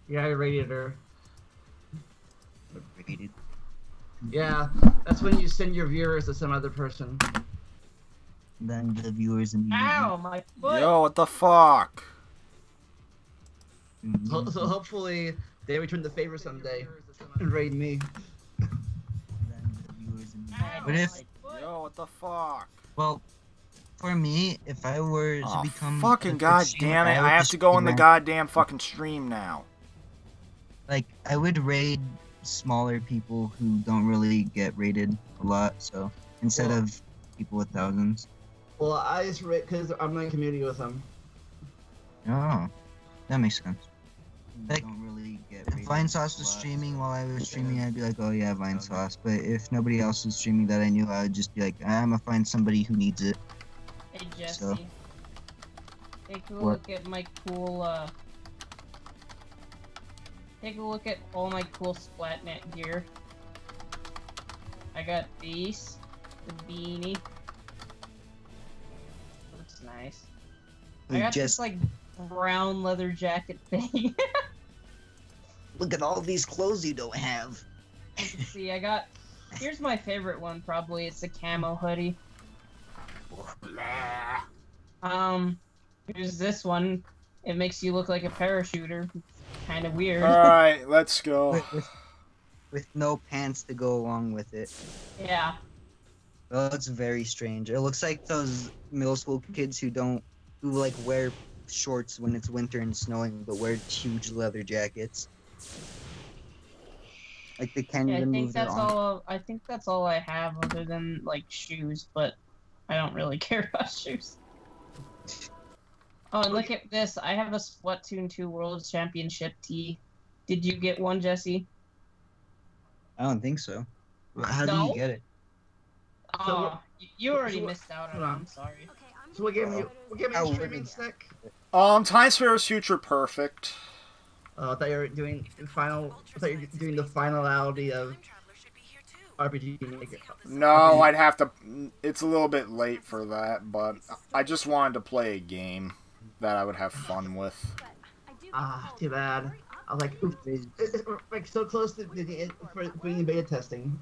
Yeah, I rated her. Rated. Yeah, that's when you send your viewers to some other person. Then the viewers immediately. Ow, my foot! Yo, what the fuck? So hopefully they return the favor someday and raid me. Then the viewers immediately. Ow, But if, my foot. Yo, what the fuck? well, for me, if I were to Oh, become fucking a good goddamn streamer, it. would I have just to go be in the ran- goddamn fucking stream now. Like, I would raid smaller people who don't really get rated a lot, so instead Well- of people with thousands. Well, I just rate because I'm not in community with them. Oh, that makes sense. Like, don't really get if rated Vine Sauce a was lot, streaming so while I was instead streaming, of- I'd be like, oh yeah, Vine Sauce. But if nobody else was streaming that I knew, I would just be like, I'm gonna find somebody who needs it. Hey Jesse. So- Take a What? look at my cool Take a look at all my cool Splatnet gear. I got these, the beanie. Looks nice. I got this like brown leather jacket thing. Look at all these clothes you don't have. Let's see, I got. Here's my favorite one, probably. It's the camo hoodie. Here's this one. It makes you look like a parachuter. Kind of weird. Alright, let's go. With no pants to go along with it. Yeah. Oh, it's very strange. It looks like those middle school kids who like wear shorts when it's winter and snowing, but wear huge leather jackets. Like they can't Yeah, I even think move their that's arms. all. I think that's all I have, other than like shoes. But I don't really care about shoes. Oh, and look at this! I have a Splatoon 2 World Championship tee. Did you get one, Jesse? I don't think so. How do No? you get it? Oh, you already so- missed out on hold it. on. I'm sorry. So what game are How you would streaming, it- Stick? TimeSplitters Future Perfect. I thought you were doing final. I thought you were doing the finality of RPG Maker. No, I'd have to... It's a little bit late for that, but I just wanted to play a game that I would have fun with. Ah, too bad. I was like, oops, it's like so close to for being beta testing.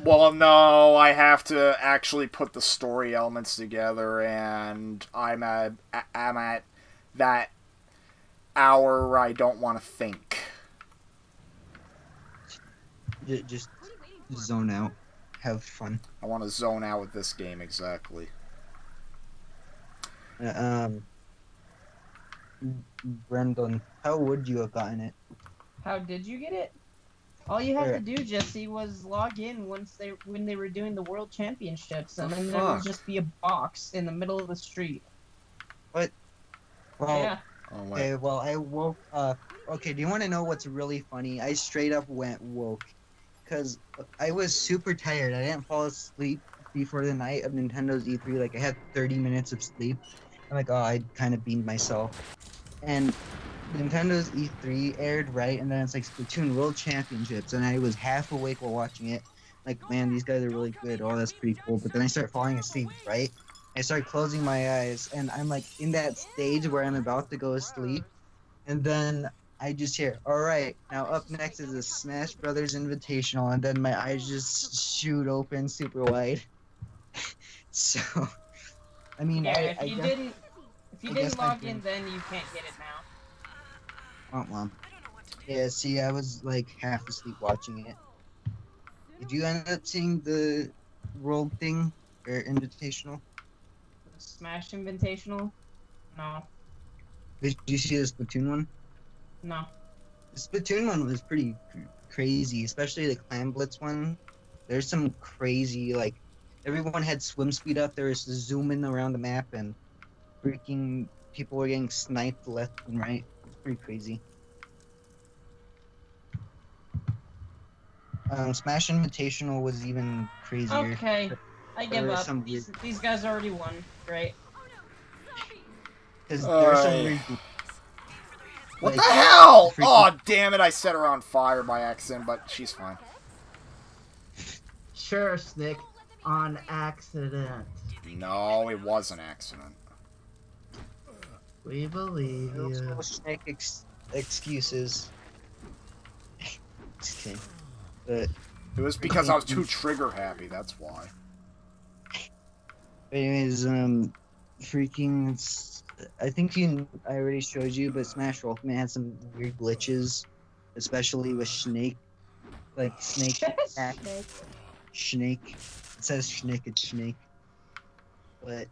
Well, no, I have to actually put the story elements together, and I'm at that hour where I don't want to think. Just zone out, have fun. I want to zone out with this game, exactly. Brendan, how would you have gotten it? How did you get it? All you had to do, Jesse, was log in when they were doing the World Championships, and then there would fuck? just be a box in the middle of the street. What? Well, Yeah. Oh, wait. okay, well, I woke okay, do you want to know what's really funny? I straight up woke. Because I was super tired. I didn't fall asleep before the night of Nintendo's E3. Like, I had 30 minutes of sleep. I'm like, oh, I kind of beamed myself. And Nintendo's E3 aired, right? And then it's like Splatoon World Championships. And I was half awake while watching it. Like, man, these guys are really good. Oh, that's pretty cool. But then I start falling asleep, right? I start closing my eyes. And I'm like in that stage where I'm about to go to sleep. And then I just hear, all right, now up next is a Smash Brothers Invitational, and then my eyes just shoot open super wide. So, I mean, Yeah, I if you didn't guess I log in, didn't. then you can't get it now. Yeah, see, I was like half asleep watching it. Did you end up seeing the World thing or Invitational? The Smash Invitational? No. Did you see the Splatoon one? No. The Splatoon one was pretty crazy, especially the Clan Blitz one. There's some crazy, like, everyone had swim speed up. There was zooming around the map, and freaking people were getting sniped left and right. It's pretty crazy. Smash Invitational was even crazier. Okay. I give There were up. some These guys already won. Great. Because there's some Alright. weird... What like, the hell? freaking- Oh, damn it, I set her on fire by accident, but she's fine. Sure, Snick, on accident. No, it was an accident. We believe Middle you. school Shnick excuses. Just kidding. But It was because I was too trigger happy, that's why. anyways, freaking, I think I already showed you, but Smash Ultimate had some weird glitches, especially with Snake. Like, Snake attack. Snake. It says Shnick, it's Snake. But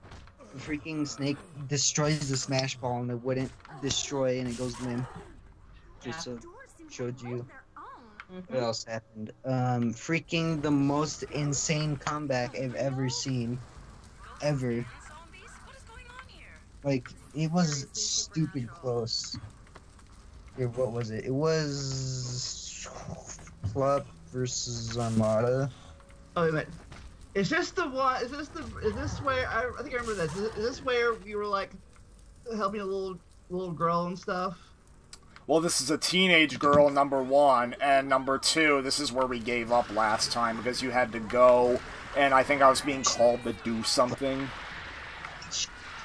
freaking Snake destroys the Smash Ball and it wouldn't destroy and it goes limp. Just so showed you what else happened. Freaking the most insane comeback I've ever seen. Ever. Like, it was stupid close. Here, what was it? It was Club versus Armada. Oh, wait a minute. Is this the one? Is this where I think I remember this? Is this where you were like helping a little girl and stuff? Well, this is a teenage girl, number one, and number two, this is where we gave up last time because you had to go, and I think I was being called to do something.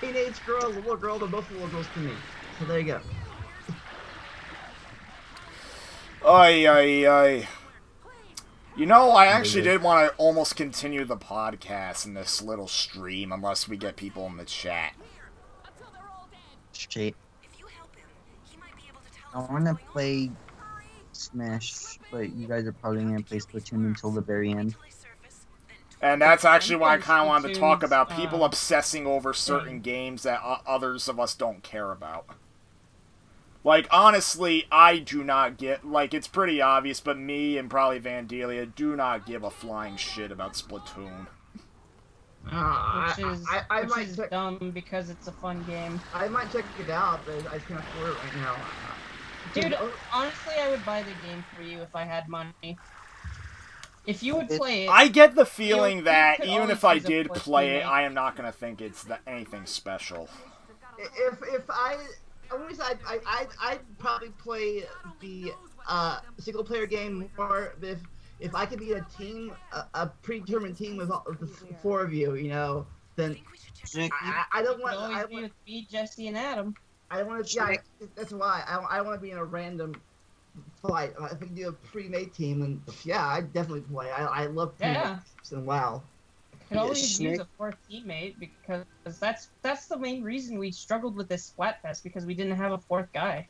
Teenage girl, little girl, they're both little girls to me. So there you go. Ay, ay, ay. You know, I actually did want to almost continue the podcast in this little stream, unless we get people in the chat. Straight. I want to play Smash, but you guys are probably going to play Splatoon until the very end. And that's actually why I kind of wanted to talk about people obsessing over certain games that others of us don't care about. Like, honestly, I do not get... Like, it's pretty obvious, but me and probably Vandalia do not give a flying shit about Splatoon. Which is dumb because it's a fun game. I might check it out, but I can't afford it right now. Dude, honestly, I would buy the game for you if I had money. If you would play it... I get the feeling that even if I did play it, I am not going to think it's anything special. If I'd probably play the single player game more if I could be a team, a predetermined team with the four of you, you know, then I don't want. I want to be Jesse and Adam. I want to. Yeah, that's why I want to be in a random fight. If we can do a pre-made team, then yeah, I'd definitely play. I love teams and WoW. Could always use a fourth teammate because that's the main reason we struggled with this Splatfest because we didn't have a fourth guy.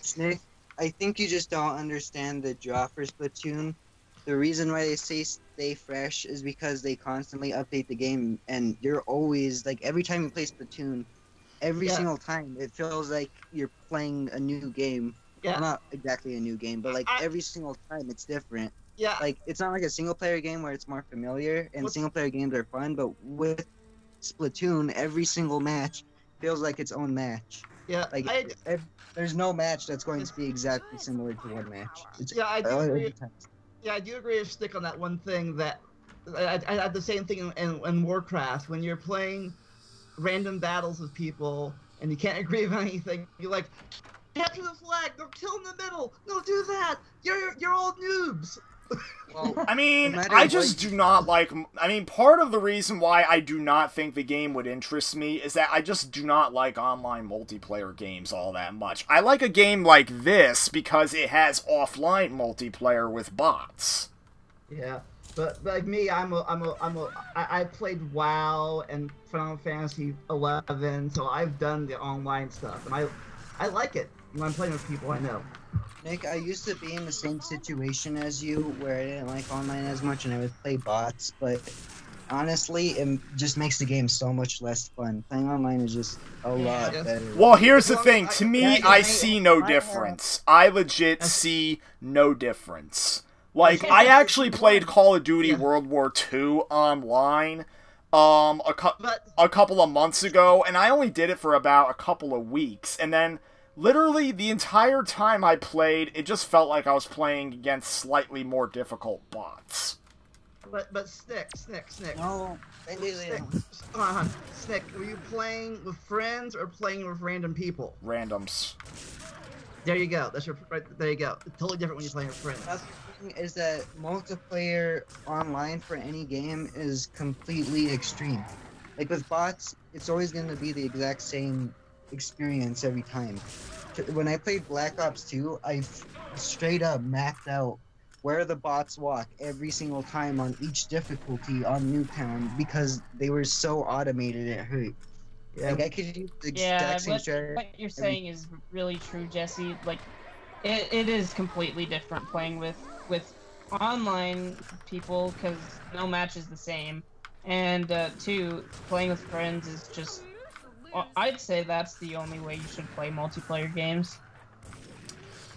Snake, I think you just don't understand the draw for Splatoon. The reason why they say stay fresh is because they constantly update the game, and you're always like every time you play Splatoon, every single time it feels like you're playing a new game. Yeah. Well, not exactly a new game, but like every single time it's different. Yeah. Like, it's not like a single-player game where it's more familiar, and single-player games are fun, but with Splatoon, every single match feels like its own match. Yeah. Like, there's no match that's going to be exactly similar to one match. I do agree. Yeah, I do agree with Stick on that one thing that... I had the same thing in Warcraft. When you're playing random battles with people, and you can't agree on anything, you're like, capture the flag, go kill in the middle, no, do that, you're all noobs. Well, I mean, I just do not like... I mean, part of the reason why I do not think the game would interest me is that I just do not like online multiplayer games all that much. I like a game like this because it has offline multiplayer with bots. Yeah, but like me, I played WoW and Final Fantasy 11, so I've done the online stuff, and I like it when I'm playing with people I know. Nick, I used to be in the same situation as you, where I didn't like online as much and I would play bots, but honestly, it just makes the game so much less fun. Playing online is just a lot better. Well, here's the thing. To me, I see no difference. I legit see no difference. Like, I actually played Call of Duty World War II online a couple of months ago, and I only did it for about a couple of weeks, and then... Literally, the entire time I played, it just felt like I was playing against slightly more difficult bots. But Snick. No, Snick, were you playing with friends or playing with random people? Randoms. There you go. There you go. It's totally different when you're playing with friends. The thing is that multiplayer online for any game is completely extreme. Like with bots, it's always going to be the exact same experience every time. when I played Black Ops 2, I straight up mapped out where the bots walk every single time on each difficulty on Nuketown because they were so automated it hurt. Yeah. Like I could use the Yeah, exact same strategy. what you're saying is really true, Jesse. Like, it is completely different playing with online people because no match is the same, and two, playing with friends is just. I'd say that's the only way you should play multiplayer games.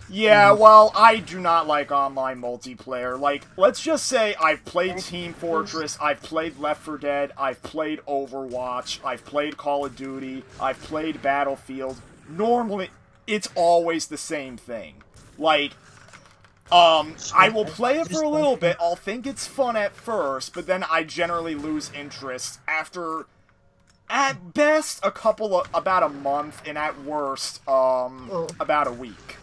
Yeah, well, I do not like online multiplayer. Like, let's just say I've played Team Fortress, I've played Left 4 Dead, I've played Overwatch, I've played Call of Duty, I've played Battlefield. Normally, it's always the same thing. Like, I will play it for a little bit, I'll think it's fun at first, but then I generally lose interest after, at best, about a month, and at worst, about a week.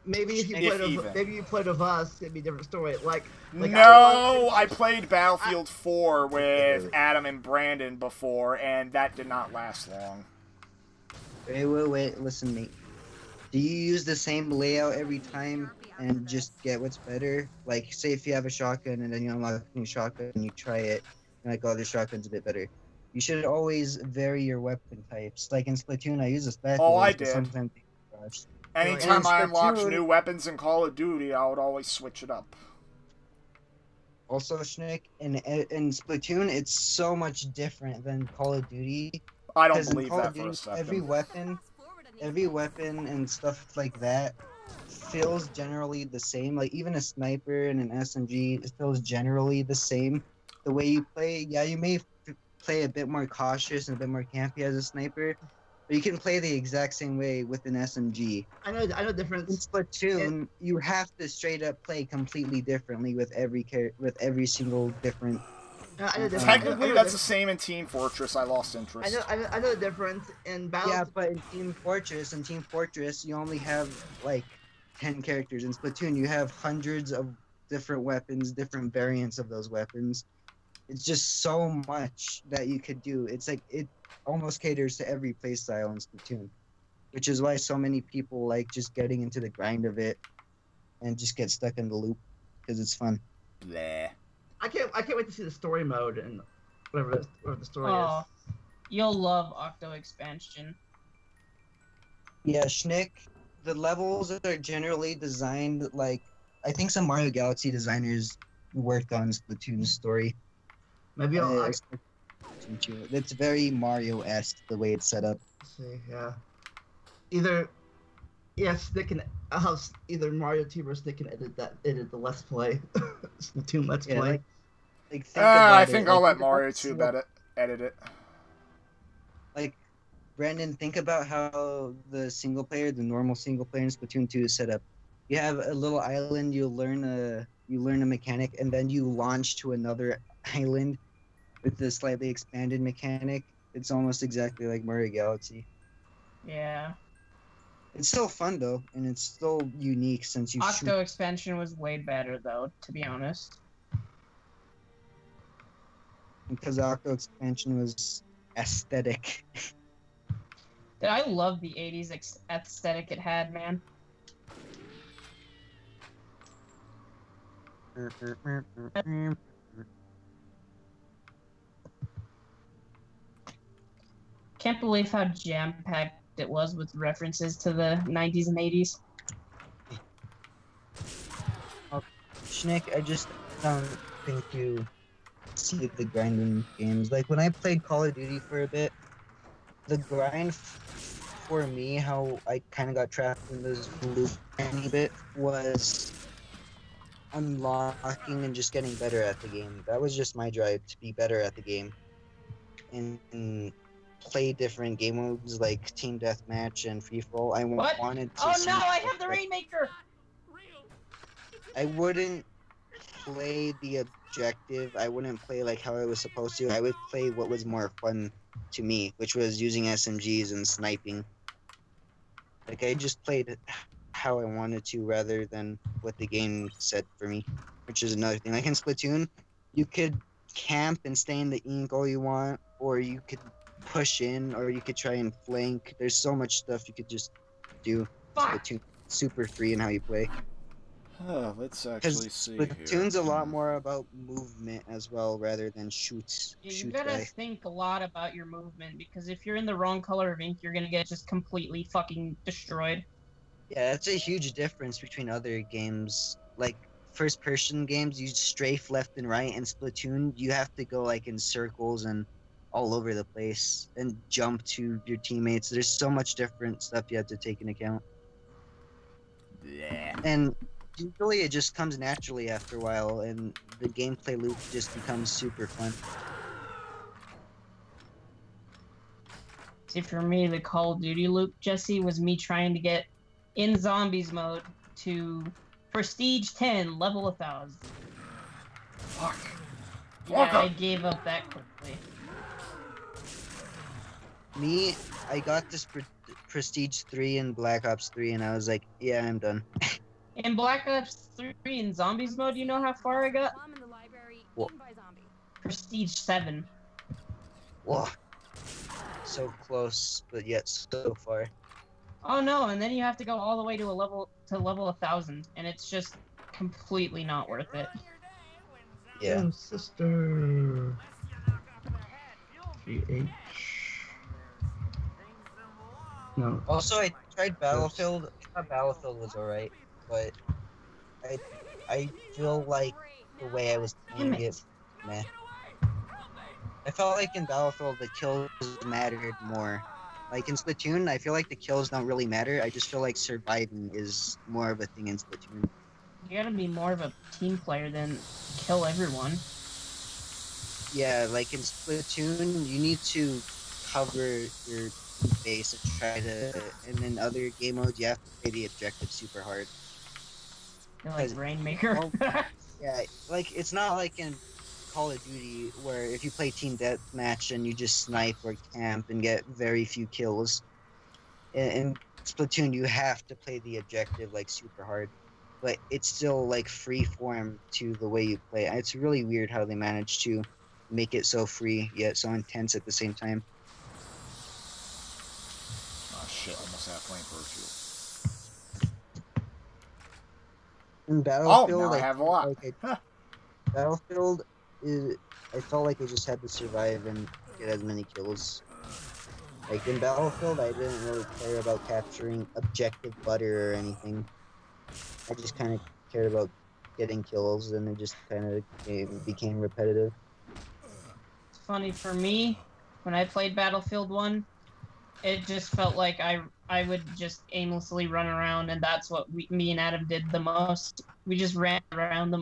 Maybe if you played with us, it'd be a different story. Like no, I played Battlefield 4 with Adam and Brandon before, and that did not last long. Wait, listen, Nate. Do you use the same layout every time and just get what's better? Like, say if you have a shotgun and then you unlock a new shotgun and you try it, and like, oh, this shotgun's a bit better. You should always vary your weapon types. Like in Splatoon, I use a specialist. Oh, I did. Sometimes they crash. Anytime I unlocked new weapons in Call of Duty, I would always switch it up. Also, Shnick, in Splatoon, it's so much different than Call of Duty. I don't believe that for a second. Every weapon and stuff like that feels generally the same. Like, even a sniper and an SMG, it feels generally the same. The way you play, yeah, you may play a bit more cautious and a bit more campy as a sniper, but you can play the exact same way with an SMG. I know the difference. In Splatoon, you have to straight up play completely differently with every single different. Technically, that's the same in Team Fortress. I lost interest. I know the difference in Battle. Yeah, but in Team Fortress, you only have like 10 characters. In Splatoon, you have hundreds of different weapons, different variants of those weapons. It's just so much that you could do. It's like it almost caters to every playstyle in Splatoon, which is why so many people like just getting into the grind of it and just get stuck in the loop because it's fun. Bleh. I can't wait to see the story mode and whatever the story is. You'll love Octo Expansion. Yeah, Shnick, the levels are generally designed like I think some Mario Galaxy designers worked on Splatoon's story. Maybe it's very Mario-esque the way it's set up. Let's see, yeah. Stick and I'll have either Mario Team or Stick and edit the Let's Play. Splatoon Let's Play. I think I'll let Mario Tube edit it. Like, Brandon, think about how the normal single player in Splatoon 2 is set up. You have a little island, you learn a mechanic, and then you launch to another island with the slightly expanded mechanic. It's almost exactly like Mario Galaxy. Yeah. It's still fun though, and it's still unique since you Octo Expansion was way better though, to be honest. Because Octo Expansion was aesthetic. I love the 80s aesthetic it had, man. Can't believe how jam-packed it was with references to the 90s and 80s. Shnick, I just don't think you see the grinding games. Like, when I played Call of Duty for a bit, the grind for me, how I kind of got trapped in this loop a bit, was unlocking and just getting better at the game. That was just my drive, to be better at the game. And play different game modes like Team Deathmatch and Free For All. Wanted to Oh no, I have the Rainmaker! I wouldn't play the objective. I wouldn't play like how I was supposed to. I would play what was more fun to me, which was using SMGs and sniping. Like, I just played how I wanted to rather than what the game said for me, which is another thing. Like in Splatoon, you could camp and stay in the ink all you want, or you could push in, or you could try and flank. There's so much stuff you could just do. Fuck. Splatoon super free in how you play. Let's Because actually see here. Splatoon's a lot more about movement as well, rather than shoots. Yeah, you Shoot gotta guy. think a lot about your movement, because if you're in the wrong color of ink, you're gonna get just completely fucking destroyed. Yeah, that's a huge difference between other games. Like first-person games, you strafe left and right, and Splatoon, you have to go like in circles and all over the place and jump to your teammates. There's so much different stuff you have to take into account. Yeah. And usually it just comes naturally after a while, and the gameplay loop just becomes super fun. See, for me, the Call of Duty loop, Jesse, was me trying to get in zombies mode to Prestige 10, level 1000. Fuck. Yeah, I gave up that quickly. Me, I got this Prestige 3 in Black Ops 3, and I was like, yeah, I'm done. In Black Ops 3 in zombies mode, you know how far I got? Whoa. Prestige 7. Whoa. So close, but yet so far. Oh no, and then you have to go all the way to level 1000, and it's just completely not worth it. Yeah. Oh, sister. GH. No. Also, I tried Battlefield. I thought Battlefield was alright, but I feel like the way I was Damn playing it. it, meh. I felt like in Battlefield the kills mattered more. Like in Splatoon, I feel like the kills don't really matter. I just feel like surviving is more of a thing in Splatoon. You gotta be more of a team player than kill everyone. Yeah, like in Splatoon, you need to cover your base and try to. And in other game modes, you have to play the objective super hard. You're like 'Cause- Rainmaker. well, Yeah, like it's not like in Call of Duty where if you play team deathmatch and you just snipe or camp and get very few kills. In Splatoon, you have to play the objective like super hard, but it's still like free form to the way you play. It's really weird how they manage to make it so free yet so intense at the same time. Oh shit, almost had flamethrower fuel. In Battlefield, now I have a lot. Battlefield is. I felt like I just had to survive and get as many kills. Like in Battlefield, I didn't really care about capturing objective butter or anything. I just kind of cared about getting kills, and it just kind of became repetitive. It's funny for me, when I played Battlefield 1, it just felt like I would just aimlessly run around, and that's what me and Adam did the most. We just ran around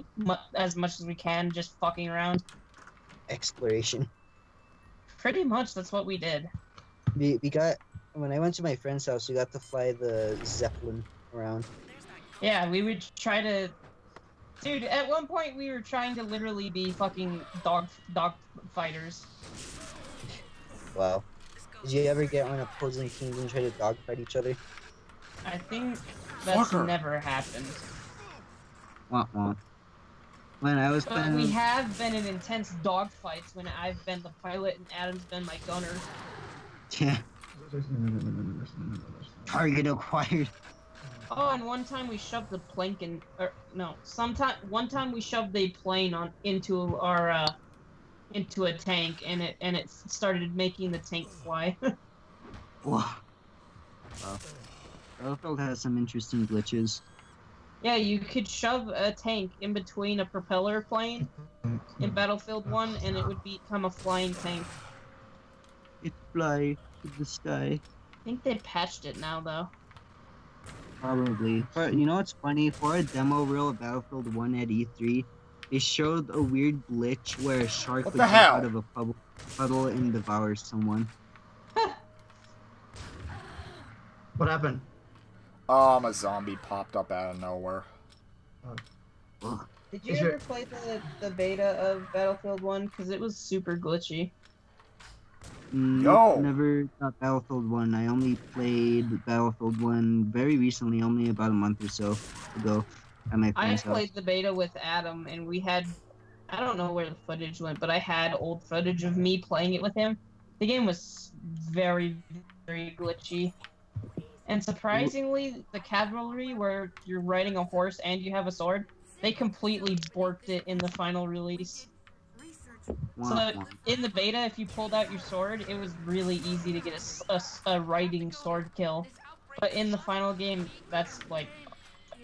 as much as we can, just fucking around. Exploration. Pretty much, that's what we did. We got when I went to my friend's house, we got to fly the Zeppelin around. Yeah, we would try to... Dude, at one point we were trying to literally be fucking dog fighters. Wow. Did you ever get on opposing teams and try to dogfight each other? I think that's Fucker. never happened. Wah. When I was But playing, we have been in intense dogfights when I've been the pilot and Adam's been my gunner. yeah, target acquired. Oh, and one time we shoved the plank in, or no, one time we shoved a plane into our into a tank, and it started making the tank fly. Whoa. Wow. Battlefield has some interesting glitches. Yeah, you could shove a tank in between a propeller plane in Battlefield 1, and it would become a flying tank. It fly to the sky. I think they patched it now, though. Probably. But you know what's funny? For a demo reel of Battlefield 1 at E3, they showed a weird glitch where a shark What would the jump hell? out of a puddle and devour someone. What happened? A zombie popped up out of nowhere. Ugh. Did you Is ever your- play the beta of Battlefield 1? Because it was super glitchy. Yo! Never got Battlefield 1. I only played Battlefield 1 very recently, only about a month or so ago at my I friend's house. played the beta with Adam, and we had... I don't know where the footage went, but I had old footage of me playing it with him. The game was very, very glitchy. And surprisingly, the cavalry, where you're riding a horse and you have a sword, they completely borked it in the final release. So in the beta, if you pulled out your sword, it was really easy to get a riding sword kill. But in the final game, that's like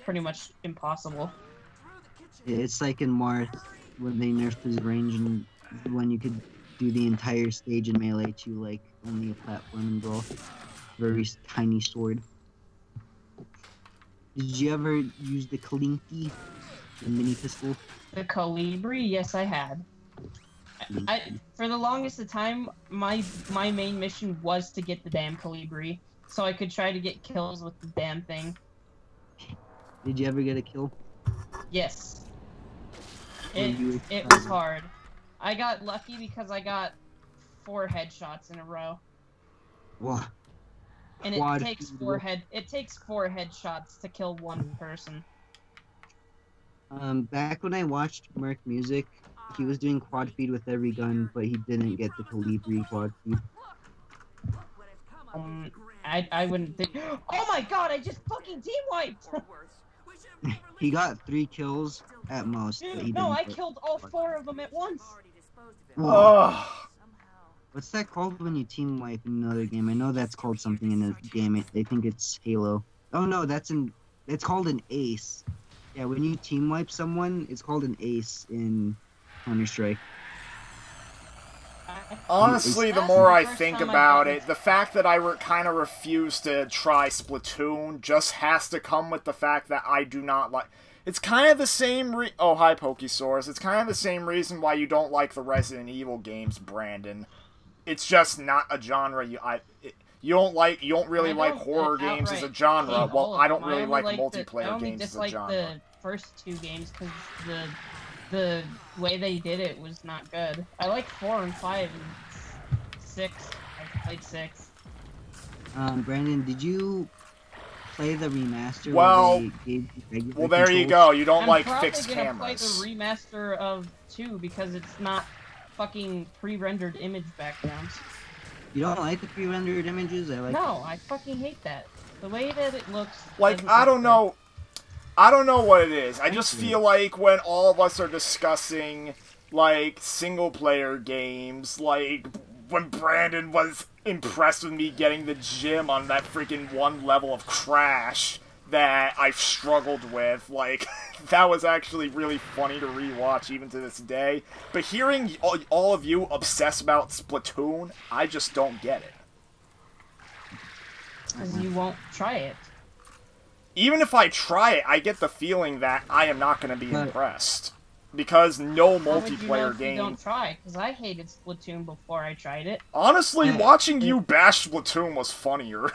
pretty much impossible. It's like in Marth when they nerfed his range and when you could do the entire stage in melee to like only a platforming brawl. Very tiny sword. Did you ever use the Kalinki, the mini pistol? The Colibri, yes, I had. For the longest of time, my main mission was to get the damn Colibri, so I could try to get kills with the damn thing. Did you ever get a kill? Yes. It was hard. I got lucky because I got 4 headshots in a row. Wow. And it takes 4 headshots to kill one person. Back when I watched Merc Music, he was doing quad feed with every gun, but he didn't get the Colibri quad feed. I wouldn't think. Oh my god! I just fucking team wiped. He got 3 kills at most. Dude, but he no, didn't I get killed all 4 of them at once. What's that called when you team wipe in another game? I know that's called something in a game. I think it's Halo. Oh no, it's called an ace. Yeah, when you team wipe someone, it's called an ace in Counter-Strike. Honestly, the more I think about it, the fact that I kind of refuse to try Splatoon just has to come with the fact that I do not like... It's kind of the same oh, hi, Pokesaurus. It's kind of the same reason why you don't like the Resident Evil games, Brandon. It's just not a genre you don't really like horror games as a genre. Well, I don't really like multiplayer games as a genre. I only disliked the first 2 games because the way they did it was not good. I like 4 and 5 and 6. I played 6. Brandon, did you play the remaster? Well, there you go. You don't like fixed cameras. I'm probably gonna play the remaster of 2 because it's not fucking pre-rendered image backgrounds. You don't like the pre-rendered images? No, I fucking hate that. The way that it looks. Like, I don't know. I don't know what it is. I just feel like when all of us are discussing, like, single-player games, like, when Brandon was impressed with me getting the gym on that freaking one level of Crash that I've struggled with, like, that was actually really funny to rewatch even to this day. But hearing all of you obsess about Splatoon, I just don't get it. Because you won't try it. Even if I try it, I get the feeling that I am not going to be impressed. Because no multiplayer game... You don't try, because I hated Splatoon before I tried it. Honestly, watching you bash Splatoon was funnier.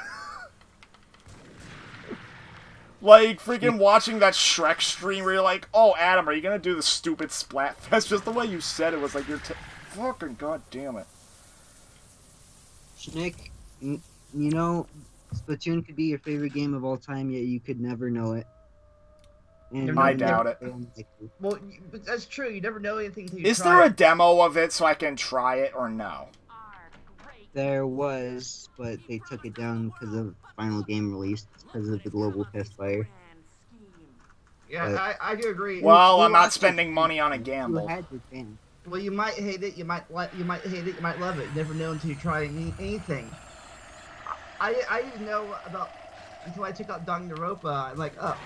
Like, freaking watching that Shrek stream where you're like, oh, Adam, are you gonna do the stupid Splatfest? Just the way you said it was like, you're fucking goddamn it. Shnick, you know, Splatoon could be your favorite game of all time, yet you could never know it. And I doubt it. Well, but that's true. You never know anything until you try it. Is there a demo of it so I can try it, or no? There was, but they took it down because of the final game release, because of the global test fire. Yeah, I do agree. Well, I'm not spending money on a gamble. You had your chance. Well, you might hate it, you might hate it, you might love it. You never know until you try anything. I didn't know about until I took out Danganronpa. I'm like, oh,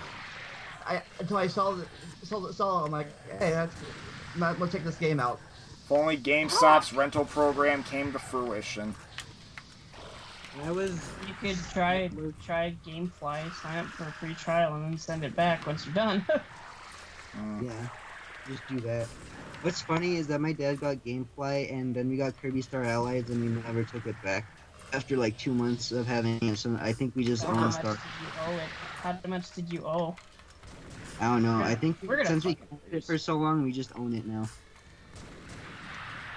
until I saw it, I'm like, hey, let's check this game out. If only GameStop's rental program came to fruition. You could try GameFly, sign up for a free trial, and then send it back once you're done. Yeah, just do that. What's funny is that my dad got GameFly, and then we got Kirby Star Allies, and we never took it back. After like 2 months of having it, so I think we just own Star. How much did you owe? I don't know. I think since we kept it for so long, we just own it now.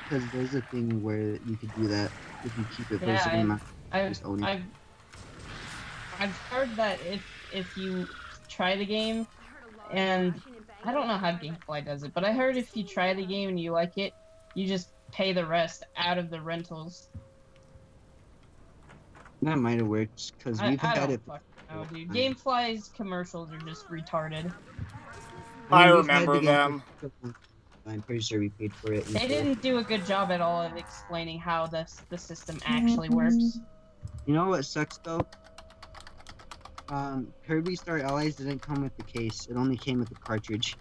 Because there's a thing where you could do that if you keep it for a certain amount. Just own it. I've heard that if you try the game, and I don't know how GameFly does it, but I heard if you try the game and you like it, you just pay the rest out of the rentals. That might have worked because we've I had don't it. fucking know, dude. Gamefly's commercials are just retarded. I we've had remember the game them. I'm pretty sure we paid for it. in They full. didn't do a good job at all of explaining how the system actually works. You know what sucks though? Kirby Star Allies didn't come with the case. It only came with the cartridge.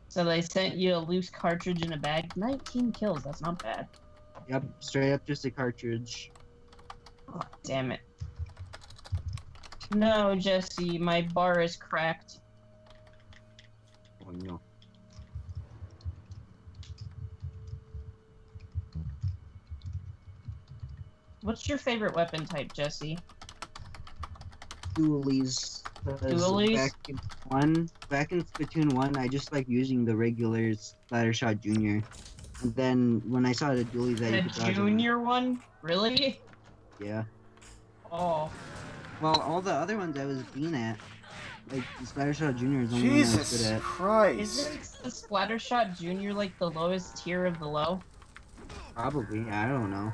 So they sent you a loose cartridge in a bag. 19 kills, that's not bad. Yep, straight up just a cartridge. Oh, damn it. No, Jesse, my bar is cracked. Oh no. What's your favorite weapon type, Jesse? Dualies. Dualies? Back in Splatoon 1, I just like using the regular Splattershot Junior. And then when I saw the dualies that you could The dodge junior one? Really? yeah. Oh. Well, all the other ones I was being at, like the Splattershot Junior is the only one I was Jesus good at. Christ. Isn't the Splattershot Junior like the lowest tier of the low? Probably, I don't know.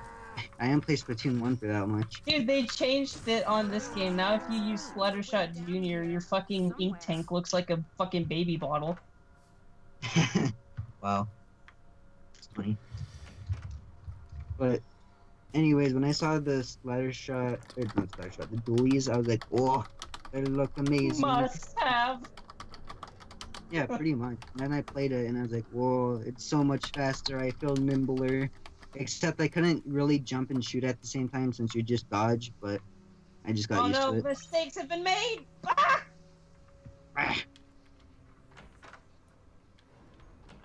I didn't play Splatoon 1 for that much. Dude, they changed it on this game. Now if you use Splattershot Junior, your fucking ink tank looks like a fucking baby bottle. Wow. It's funny. But, anyways, when I saw the Splattershot, or not Splattershot, the dualies, I was like, oh, they look amazing. Must have. Yeah, pretty much. Then I played it and I was like, whoa, it's so much faster. I feel nimbler. Except I couldn't really jump and shoot at the same time since you just dodge, but I just got used to it. Mistakes have been made! Ah!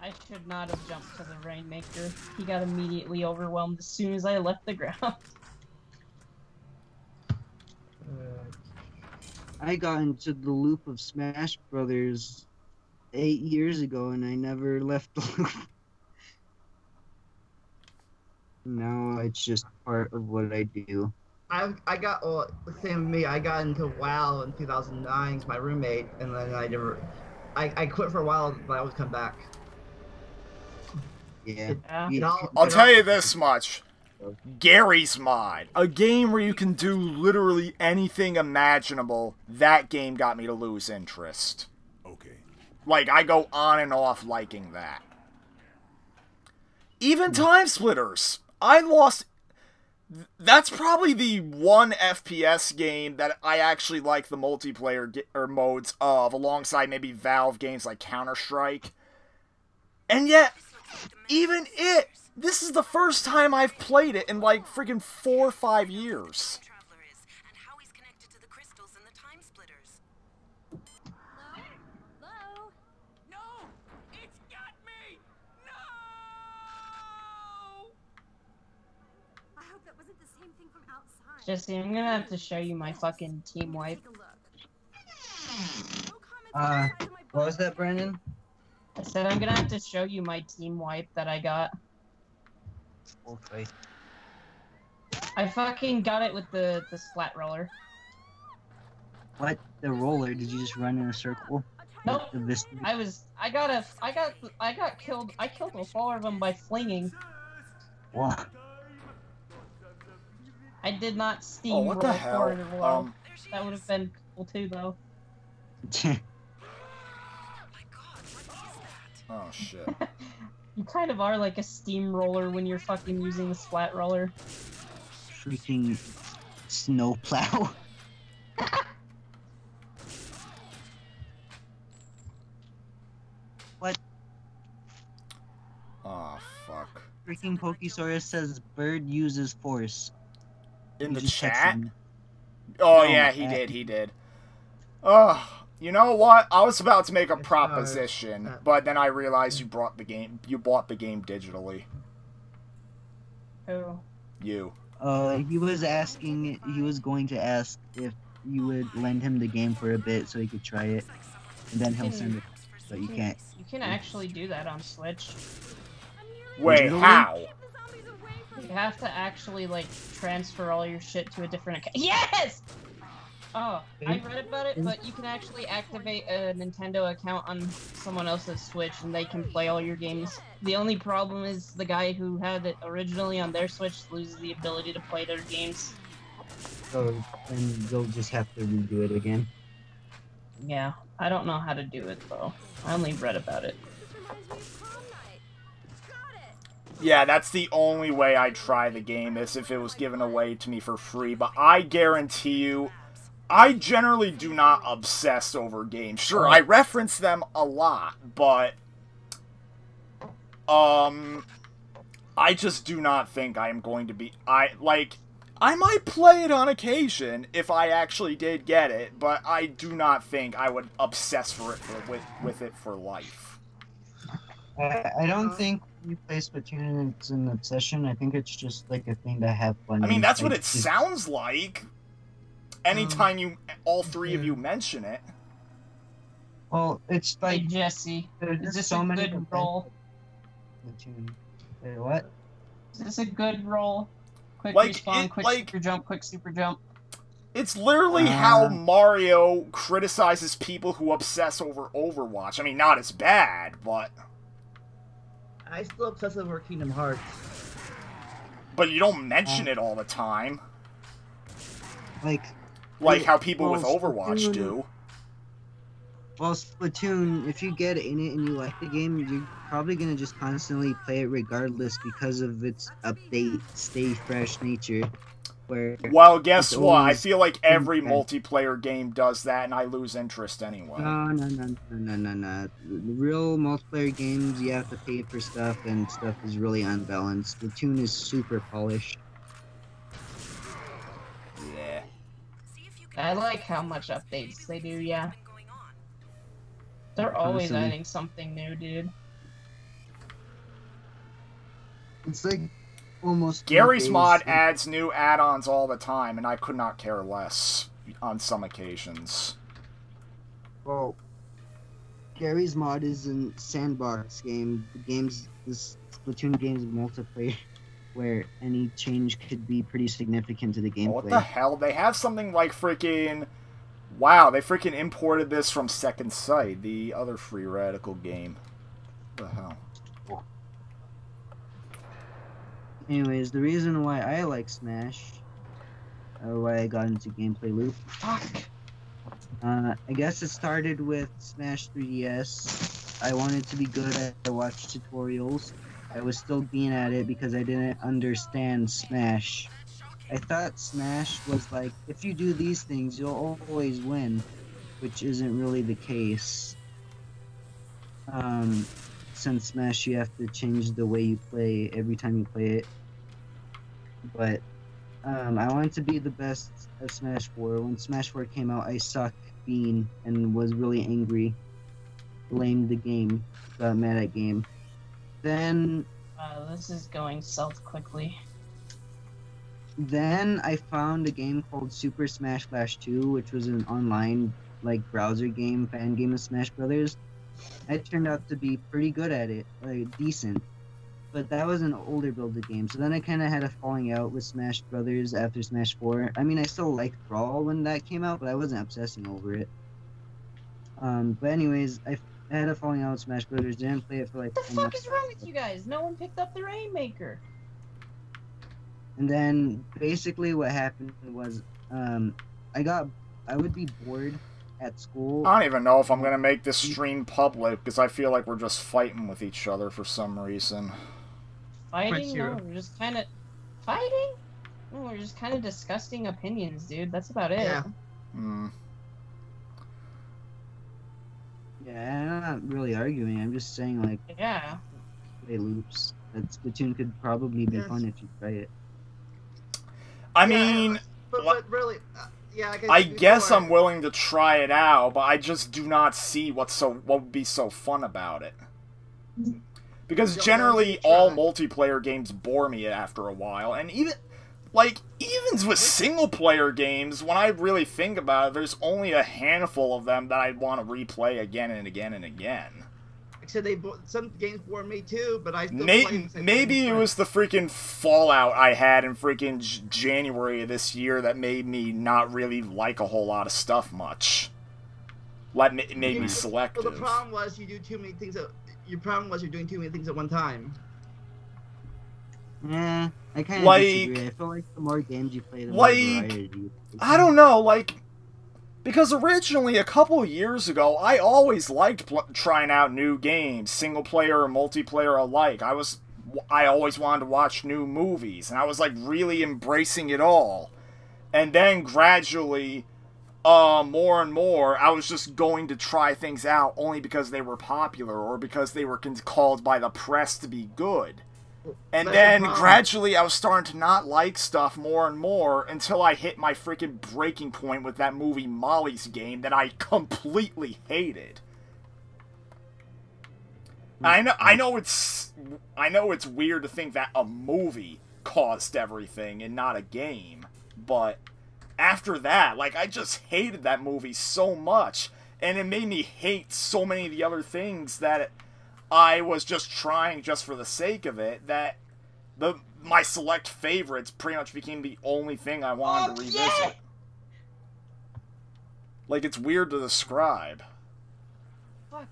I should not have jumped to the Rainmaker. He got immediately overwhelmed as soon as I left the ground. I got into the loop of Smash Brothers 8 years ago and I never left the loop. Now it's just part of what I do. I got same with me. I got into WoW in 2009 with my roommate, and then I quit for a while, but I always come back. Yeah. I'll tell you this much. Gary's Mod, a game where you can do literally anything imaginable, that game got me to lose interest. Okay. Like, I go on and off liking that. Even TimeSplitters, I lost... That's probably the one FPS game that I actually like the multiplayer modes of, alongside maybe Valve games like Counter-Strike. And yet, even it, this is the first time I've played it in like freaking 4 or 5 years. Jesse, I'm gonna have to show you my fucking team wipe. What was that, Brandon? I said I'm gonna have to show you my team wipe that I got. Okay. I fucking got it with the splat roller. What? The roller? Did you just run in a circle? Nope. I killed all 4 of them by flinging. What? I did not steam Oh, what the roll hell? forward or well. That would have been cool too, though. Oh, shit. You kind of are like a steamroller when you're fucking using the splat roller. Freaking snowplow. What? Oh, fuck. Freaking Pokesaurus says bird uses force. In You the just chat? texted me. Oh, No, yeah, he did. Oh, you know what? I was about to make a proposition, but then I realized you bought the game digitally. Who? You. He was going to ask if you would lend him the game for a bit so he could try it, and then he'll send it, but you can't. You can actually do that on Switch. Wait, Digitally? how? You have to actually, like, transfer all your shit to a different account. Yes! Oh, I read about it, but you can actually activate a Nintendo account on someone else's Switch and they can play all your games. The only problem is the guy who had it originally on their Switch loses the ability to play their games. So then they'll just have to redo it again. Yeah, I don't know how to do it though. I only read about it. Yeah, that's the only way I'd try the game, is if it was given away to me for free. But I guarantee you, I generally do not obsess over games. Sure, I reference them a lot, but I just do not think I am going to be... I might play it on occasion if I actually did get it, but I do not think I would obsess with it for life. I don't think you play Splatoon it's an obsession. I think it's just like a thing to have fun. I mean, that's what like, it sounds like. Anytime all three of you mention it. Well, it's like... Hey, Jesse, there's is this so a many good roll? Splatoon. Wait, what? Is this a good roll? Quick Like, respawn, quick super jump, quick super jump. It's literally how Mario criticizes people who obsess over Overwatch. I mean, not as bad, but... I still obsess over Kingdom Hearts. But you don't mention it all the time. Like how people with well, Overwatch do. Well, Splatoon, if you get in it and you like the game, you're probably going to just constantly play it regardless because of its update, stay fresh nature. Well, guess what? I feel like every multiplayer game does that, and I lose interest anyway. No. Real multiplayer games, you have to pay for stuff, and stuff is really unbalanced. Splatoon is super polished. Yeah. I like how much updates they do, yeah. They're always adding something new, dude. It's like almost... Gary's Mod adds new add-ons all the time, and I could not care less on some occasions. Well, Gary's Mod is a sandbox game. This Splatoon game's multiplayer, where any change could be pretty significant to the gameplay. What the hell? They have something like freaking... Wow, they freaking imported this from Second Sight, the other Free Radical game. What the hell? Anyways, the reason why I like Smash, or why I got into gameplay loop, I guess it started with Smash 3DS. I wanted to be good. I watched tutorials. I was still being at it because I didn't understand Smash. I thought Smash was like, if you do these things, you'll always win, which isn't really the case. Since Smash, you have to change the way you play every time you play it. But I wanted to be the best at Smash 4. When Smash 4 came out, I sucked bean and was really angry. Blamed the game. Got mad at game. Then... this is going south quickly. Then I found a game called Super Smash Bros. 2, which was an online, browser game, fan game of Smash Brothers. I turned out to be pretty good at it, decent. But that was an older builded game, so then I kind of had a falling out with Smash Brothers after Smash 4. I mean, I still liked Brawl when that came out, but I wasn't obsessing over it. But anyways, I had a falling out with Smash Brothers, didn't play it for What the fuck is wrong with you guys? No one picked up the Rainmaker. And then basically what happened was I would be bored at school. I don't even know if I'm going to make this stream public, because I feel like we're just fighting with each other for some reason. Fighting? No, we're just kind of... Fighting? No, we're just kind of discussing opinions, dude. That's about it. Yeah. Yeah, I'm not really arguing. I'm just saying, Yeah. play loops. That Splatoon could probably be fun if you try it. I mean... But really... yeah, I guess I'm willing to try it out, but I just do not see what would be so fun about it. Because generally, all multiplayer games bore me after a while, and even with single-player games, when I really think about it, there's only a handful of them that I'd want to replay again and again and again. Except some games bore me too, but I still maybe it was the freaking Fallout I had in freaking January of this year that made me not really like a whole lot of stuff much. Made me selective. Well, the problem was you do too many things. Your problem was you're doing too many things at one time. Yeah, I kind of Like- disagree. I feel like the more games you play, the more like, variety. I don't know, like, because originally, a couple of years ago, I always liked trying out new games, single player or multiplayer alike. I always wanted to watch new movies, and I was, like, really embracing it all. And then gradually, more and more, I was just going to try things out only because they were popular or because they were called by the press to be good. And then gradually I was starting to not like stuff more and more until I hit my freaking breaking point with that movie Molly's Game that I completely hated. I know it's weird to think that a movie caused everything and not a game, but after that, like, I just hated that movie so much, and it made me hate so many of the other things that I was just trying just for the sake of it, that my select favorites pretty much became the only thing I wanted to revisit. Yeah! Like, it's weird to describe. Fuck.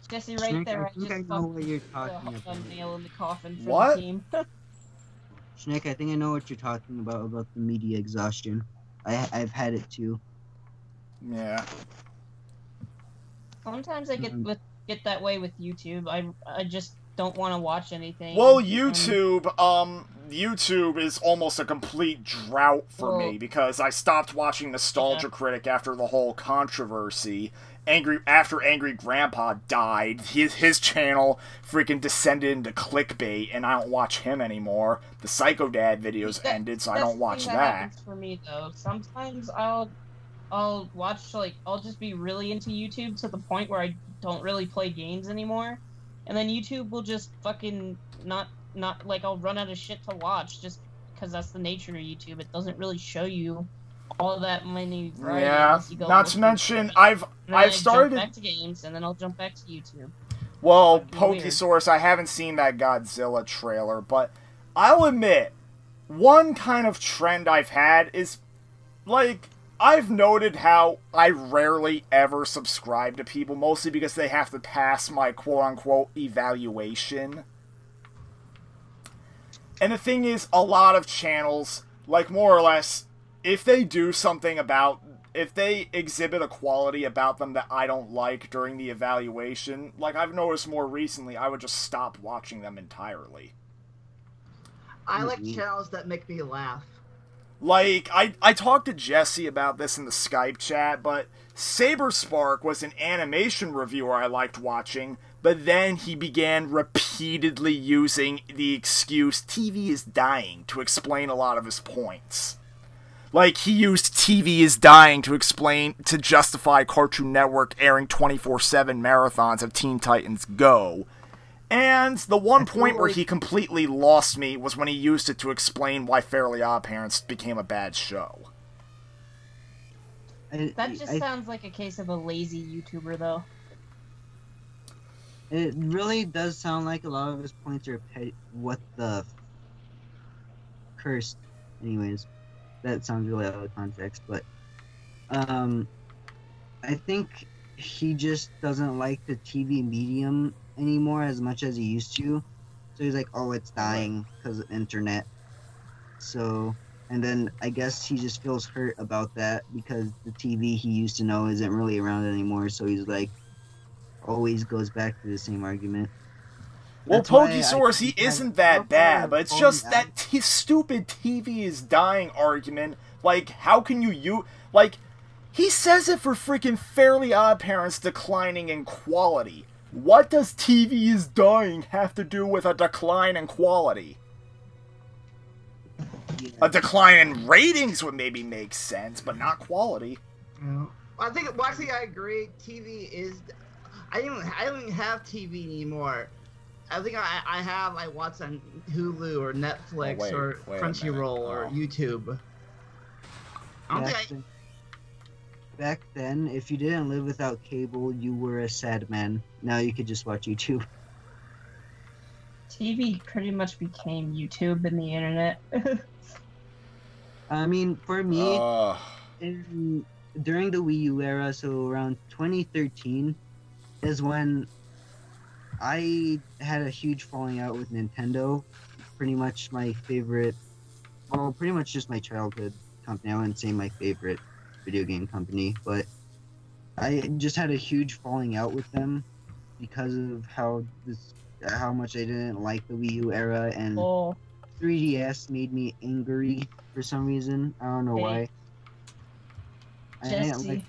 Jesse, right Shnick, there, I think I know what you're talking a about. nail in the coffin for What? the team. Shnick, I think I know what you're talking about the media exhaustion. I've had it too. Yeah. Sometimes I get that way with YouTube. I just don't want to watch anything. Well, YouTube is almost a complete drought for me because I stopped watching Nostalgia Critic after the whole controversy. After Angry Grandpa died, his channel freaking descended into clickbait, and I don't watch him anymore. The Psycho Dad videos ended, so I don't watch that. Happens for me though. Sometimes I'll watch, like, I'll just be really into YouTube to the point where I don't really play games anymore, and then YouTube will just fucking not like, I'll run out of shit to watch just because that's the nature of YouTube. It doesn't really show you all that many variety. Yeah, not to mention I've started jump back to games, and then I'll jump back to YouTube. Well, Pokesource, I haven't seen that Godzilla trailer, but I'll admit, one kind of trend I've had is, like, I've noted how I rarely ever subscribe to people, mostly because they have to pass my quote-unquote evaluation. And the thing is, a lot of channels, like, more or less, if they do something if they exhibit a quality about them that I don't like during the evaluation, like I've noticed more recently, I would just stop watching them entirely. I like channels that make me laugh. Like, I talked to Jesse about this in the Skype chat, but Saberspark was an animation reviewer I liked watching, but then he began repeatedly using the excuse TV is dying to explain a lot of his points. Like, he used TV is dying to justify Cartoon Network airing 24/7 marathons of Teen Titans Go. And the one point where he completely lost me was when he used it to explain why Fairly OddParents became a bad show. That just sounds like a case of a lazy YouTuber, though. It really does sound like a lot of his points are what the cursed. Anyways, that sounds really out of context, but I think he just doesn't like the TV medium anymore as much as he used to. So he's like, oh, it's dying because of internet. So, and then I guess he just feels hurt about that because the TV he used to know isn't really around anymore. So he's like, always goes back to the same argument. Well, Pokesource, he isn't that bad, but it's just that stupid TV is dying argument. Like, how can you like, he says it for freaking Fairly OddParents declining in quality. What does TV is dying have to do with a decline in quality? Yeah. A decline in ratings would maybe make sense, but not quality. I think, well, actually, I agree. TV is... I don't even have TV anymore. I think I watch on Hulu or Netflix or Crunchyroll or YouTube. Back then, if you didn't live without cable, you were a sad man. Now you could just watch YouTube. TV pretty much became YouTube and the internet. I mean, for me, during the Wii U era, so around 2013, is when I had a huge falling out with Nintendo pretty much my favorite. Well, pretty much just my childhood company. I wouldn't say my favorite video game company, but I just had a huge falling out with them because of how much I didn't like the Wii U era, and Oh, 3DS made me angry for some reason. I don't know Hey, why. I didn't like. Jesse,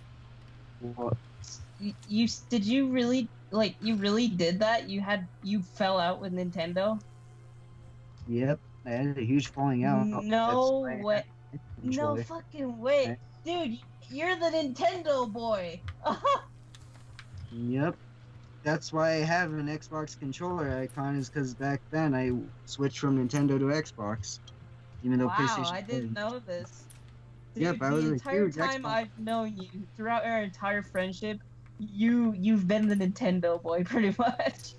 Well, you did you really like you really did that? You fell out with Nintendo? yep, I had a huge falling out. No That's why I way. had a No controller. fucking way. Okay. Dude, you're the Nintendo boy. Yep. That's why I have an Xbox controller icon, is because back then I switched from Nintendo to Xbox. Even though Wow, PlayStation. I didn't know this. Dude, Yep, I was the a entire huge time Xbox. I've known you, throughout our entire friendship, you've been the Nintendo boy pretty much.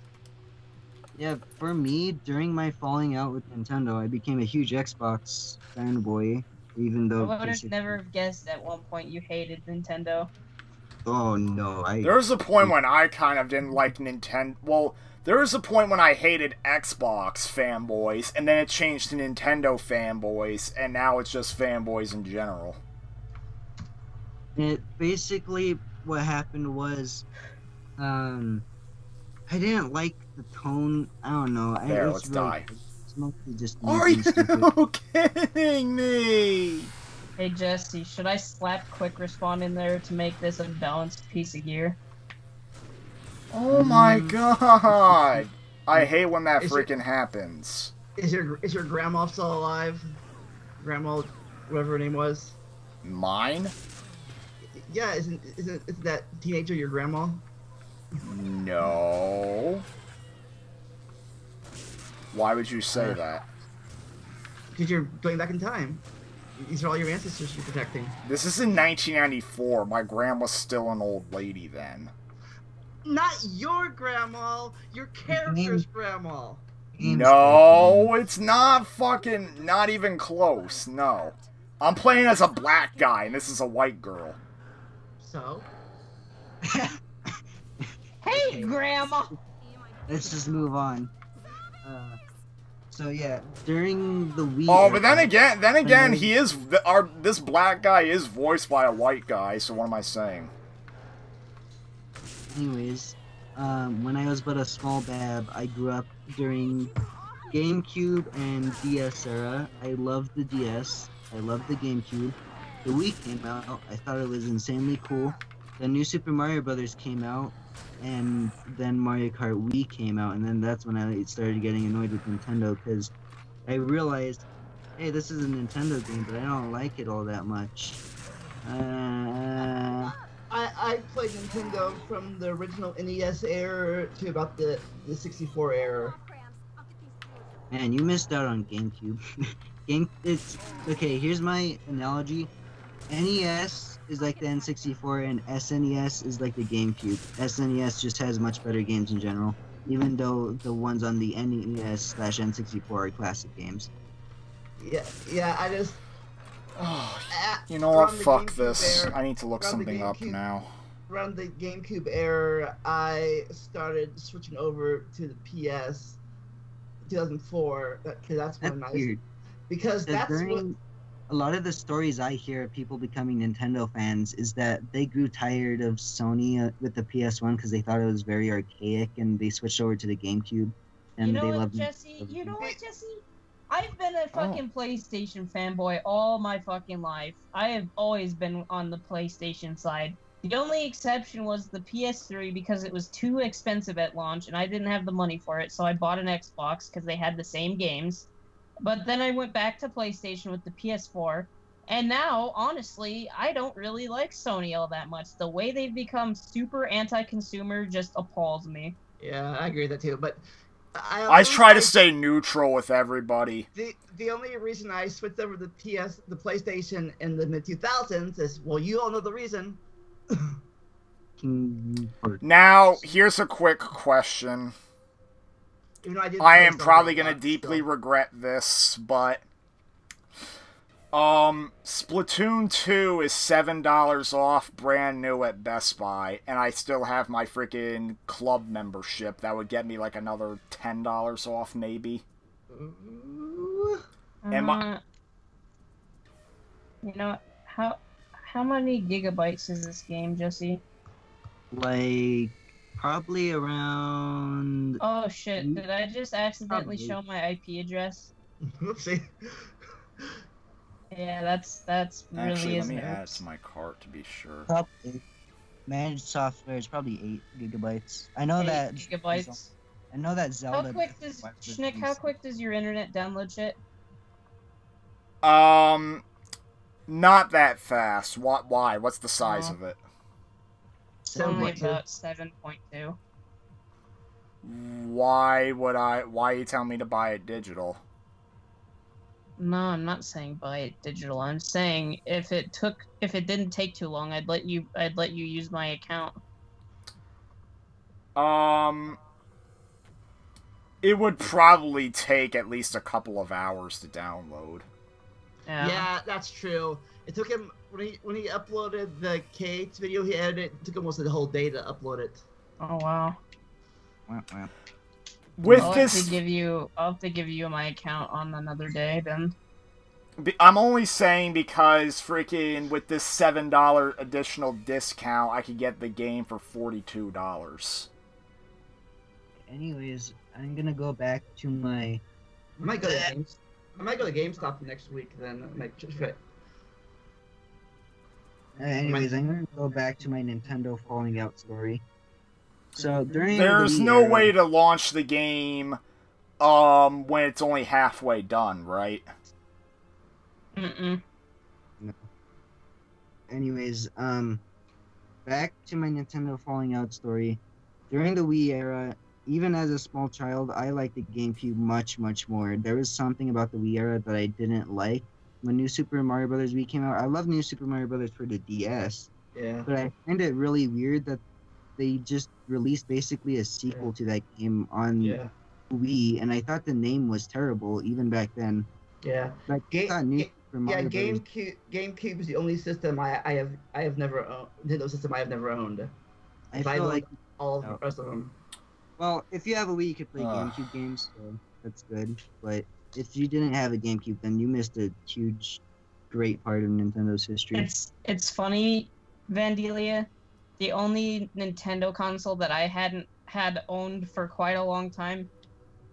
Yeah, for me, during my falling out with Nintendo, I became a huge Xbox fanboy, even I though would have PlayStation. never have guessed at one point you hated Nintendo. Oh no, There was a point when I kind of didn't like Nintendo. Well, there was a point when I hated Xbox fanboys, and then it changed to Nintendo fanboys, and now it's just fanboys in general. It basically what happened was, I didn't like the tone. I don't know. There, It's let's really, die. It's mostly just me Are being you stupid. kidding me? Hey Jesse, should I slap quick respawn in there to make this a balanced piece of gear? Oh my god! I hate when that Is it- freaking happens. Is your grandma still alive? Grandma, whatever her name was. Mine? Yeah, isn't that teenager your grandma? No. Why would you say that? Because you're going back in time. These are all your ancestors you're protecting. This is in 1994. My grandma's still an old lady then. Not your grandma, your character's grandma. No, it's not fucking, not even close, no. I'm playing as a black guy, and this is a white girl. So? Hey, Grandma! Let's just move on. So yeah, during the Wii. Oh, but then era, again, he is, this black guy is voiced by a white guy, so what am I saying? Anyways, when I was but a small bab, I grew up during GameCube and DS era. I loved the DS. I loved the GameCube. The Wii came out. I thought it was insanely cool. The new Super Mario Brothers came out, and then Mario Kart Wii came out, and then that's when I started getting annoyed with Nintendo, because I realized, hey, this is a Nintendo game, but I don't like it all that much. I played Nintendo from the original NES era to about the 64 era. Man, you missed out on GameCube. It's okay. Here's my analogy. NES is like the N64, and SNES is like the GameCube. SNES just has much better games in general, even though the ones on the NES/N64 are classic games. Yeah, I just... You know what, From the fuck GameCube this. era- I need to look from the something up GameCube- now. Around the GameCube era, I started switching over to the PS 2004, because that's when That's weird. Because Because that's what... during a lot of the stories I hear of people becoming Nintendo fans is that they grew tired of Sony with the PS1 because they thought it was very archaic, and they switched over to the GameCube, and You know they what, loved Jesse? You know Nintendo. what, Jesse? I've been a fucking PlayStation fanboy all my fucking life. I have always been on the PlayStation side. The only exception was the PS3 because it was too expensive at launch and I didn't have the money for it, so I bought an Xbox because they had the same games. But then I went back to PlayStation with the PS4, and now, honestly, I don't really like Sony all that much. The way they've become super anti-consumer just appalls me. Yeah, I agree with that too, but... I try to stay neutral with everybody. The only reason I switched over to the PlayStation in the mid-2000s is, well, you all know the reason. Now, here's a quick question. Even though I did I play am some probably of gonna that, deeply still. regret this, but Splatoon 2 is $7 off brand new at Best Buy, and I still have my freaking club membership. That would get me like another $10 off, maybe. Am I- You know how many gigabytes is this game, Jesse? Like probably around. Oh shit! Did I just accidentally Probably. show my IP address? Whoopsie. Yeah, that's really Actually, let is me an add oops. to my cart to be sure. Probably. Managed software is probably 8 gigabytes. I know 8 that. gigabytes. I know that How Zelda. quick does Shnick? How quick does your internet download shit? Not that fast. Why? What's the size Oh. of it? It's only 7.2. about 7.2. Why are you telling me to buy it digital? No, I'm not saying buy it digital. I'm saying if it didn't take too long, I'd let you use my account. It would probably take at least a couple of hours to download. Yeah, that's true. It took him when he uploaded the Kate's video he edited. It took almost the whole day to upload it. Oh wow. With I'll this, have to give you my account on another day then. I'm only saying because freaking with this $7 additional discount, I could get the game for $42. Anyways, I'm gonna go back to my. I might go to GameStop next week then. Anyways, I'm gonna go back to my Nintendo falling out story. So during There's the Wii no era- way to launch the game when it's only halfway done, right? Mm-mm. Anyways, back to my Nintendo falling out story. During the Wii era, even as a small child, I liked the GameCube much, much more. There was something about the Wii era that I didn't like. When New Super Mario Bros. Wii came out, I love New Super Mario Bros. For the DS, Yeah. but I find it really weird that they just released basically a sequel to that game on Wii, and I thought the name was terrible even back then. Yeah. Like, I thought New Super Mario Bros. GameCube is the only system I have never owned. Nintendo system I have never owned. I feel like all of the rest of them. Well, if you have a Wii, you could play GameCube games, so that's good. But if you didn't have a GameCube, then you missed a huge, great part of Nintendo's history. It's funny, Vandelia. The only Nintendo console that I hadn't had owned for quite a long time.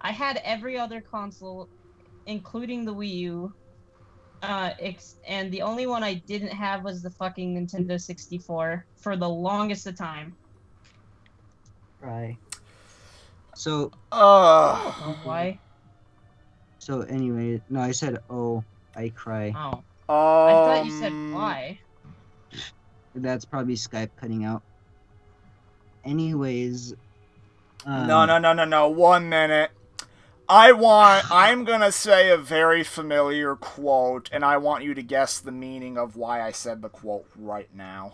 I had every other console, including the Wii U. And the only one I didn't have was the fucking Nintendo 64 for the longest of time. Right. So. Why? So anyway, no, I said I cry. Oh. I thought you said why. That's probably Skype cutting out. Anyways. No. 1 minute. I'm gonna say a very familiar quote, and I want you to guess the meaning of why I said the quote right now.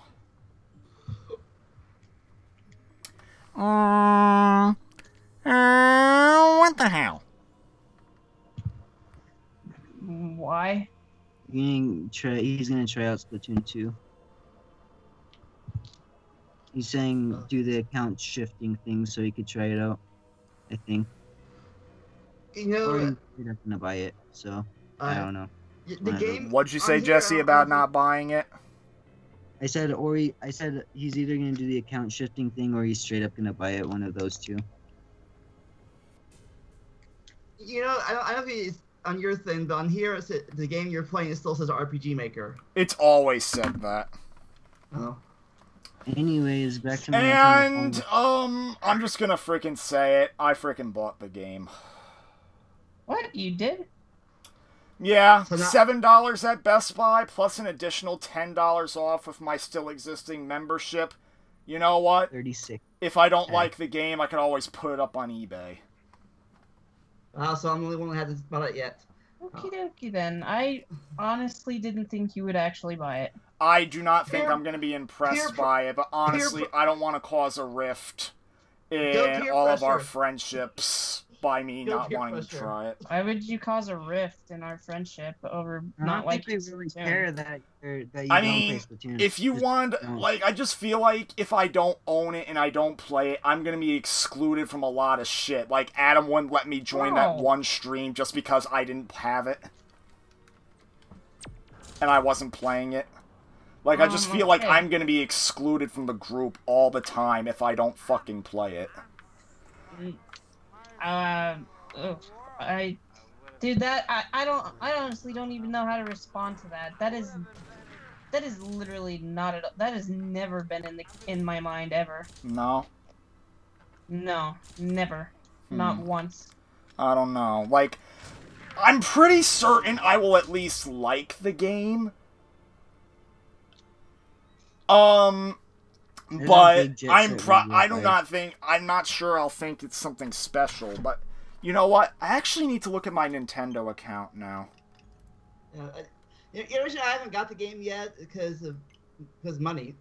What the hell? Why? He's gonna try out Splatoon 2. He's saying do the account shifting thing so he could try it out. I think. You know, or he's not gonna buy it, so I don't know. The game. What'd you say, Jesse, about not buying it? I said he's either gonna do the account shifting thing or he's straight up gonna buy it. One of those two. You know, I don't know if it's on your thing, but on here, the game you're playing it still says RPG Maker. It's always said that. Oh. Anyways, back to my. And I'm just gonna freaking say it. I freaking bought the game. What? You did? Yeah, $7 at Best Buy, plus an additional $10 off with my still existing membership. You know what? 36. If I don't like the game, I can always put it up on eBay. So I'm the only one who hasn't bought it yet. Okie dokie then. I honestly didn't think you would actually buy it. I do not think I'm going to be impressed by it, but honestly, I don't want to cause a rift in all of our friendships. by me Feel not peer wanting to pressure. try it. Why would you cause a rift in our friendship over I not don't liking think they really Splatoon? care that you I don't mean, play Splatoon. if you Just want, don't. like, I just feel like if I don't own it and I don't play it, I'm gonna be excluded from a lot of shit. Like, Adam wouldn't let me join that No. one stream just because I didn't have it. And I wasn't playing it. Like, I just feel like okay. I'm gonna be excluded from the group all the time if I don't fucking play it. Dude, I honestly don't even know how to respond to that. That is literally not at all. That has never been in my mind ever. No? No, never, not once. I don't know. Like, I'm pretty certain I will at least like the game. But I'm not sure I'll think it's something special, but you know what? I actually need to look at my Nintendo account now. Yeah, the reason I haven't got the game yet because money.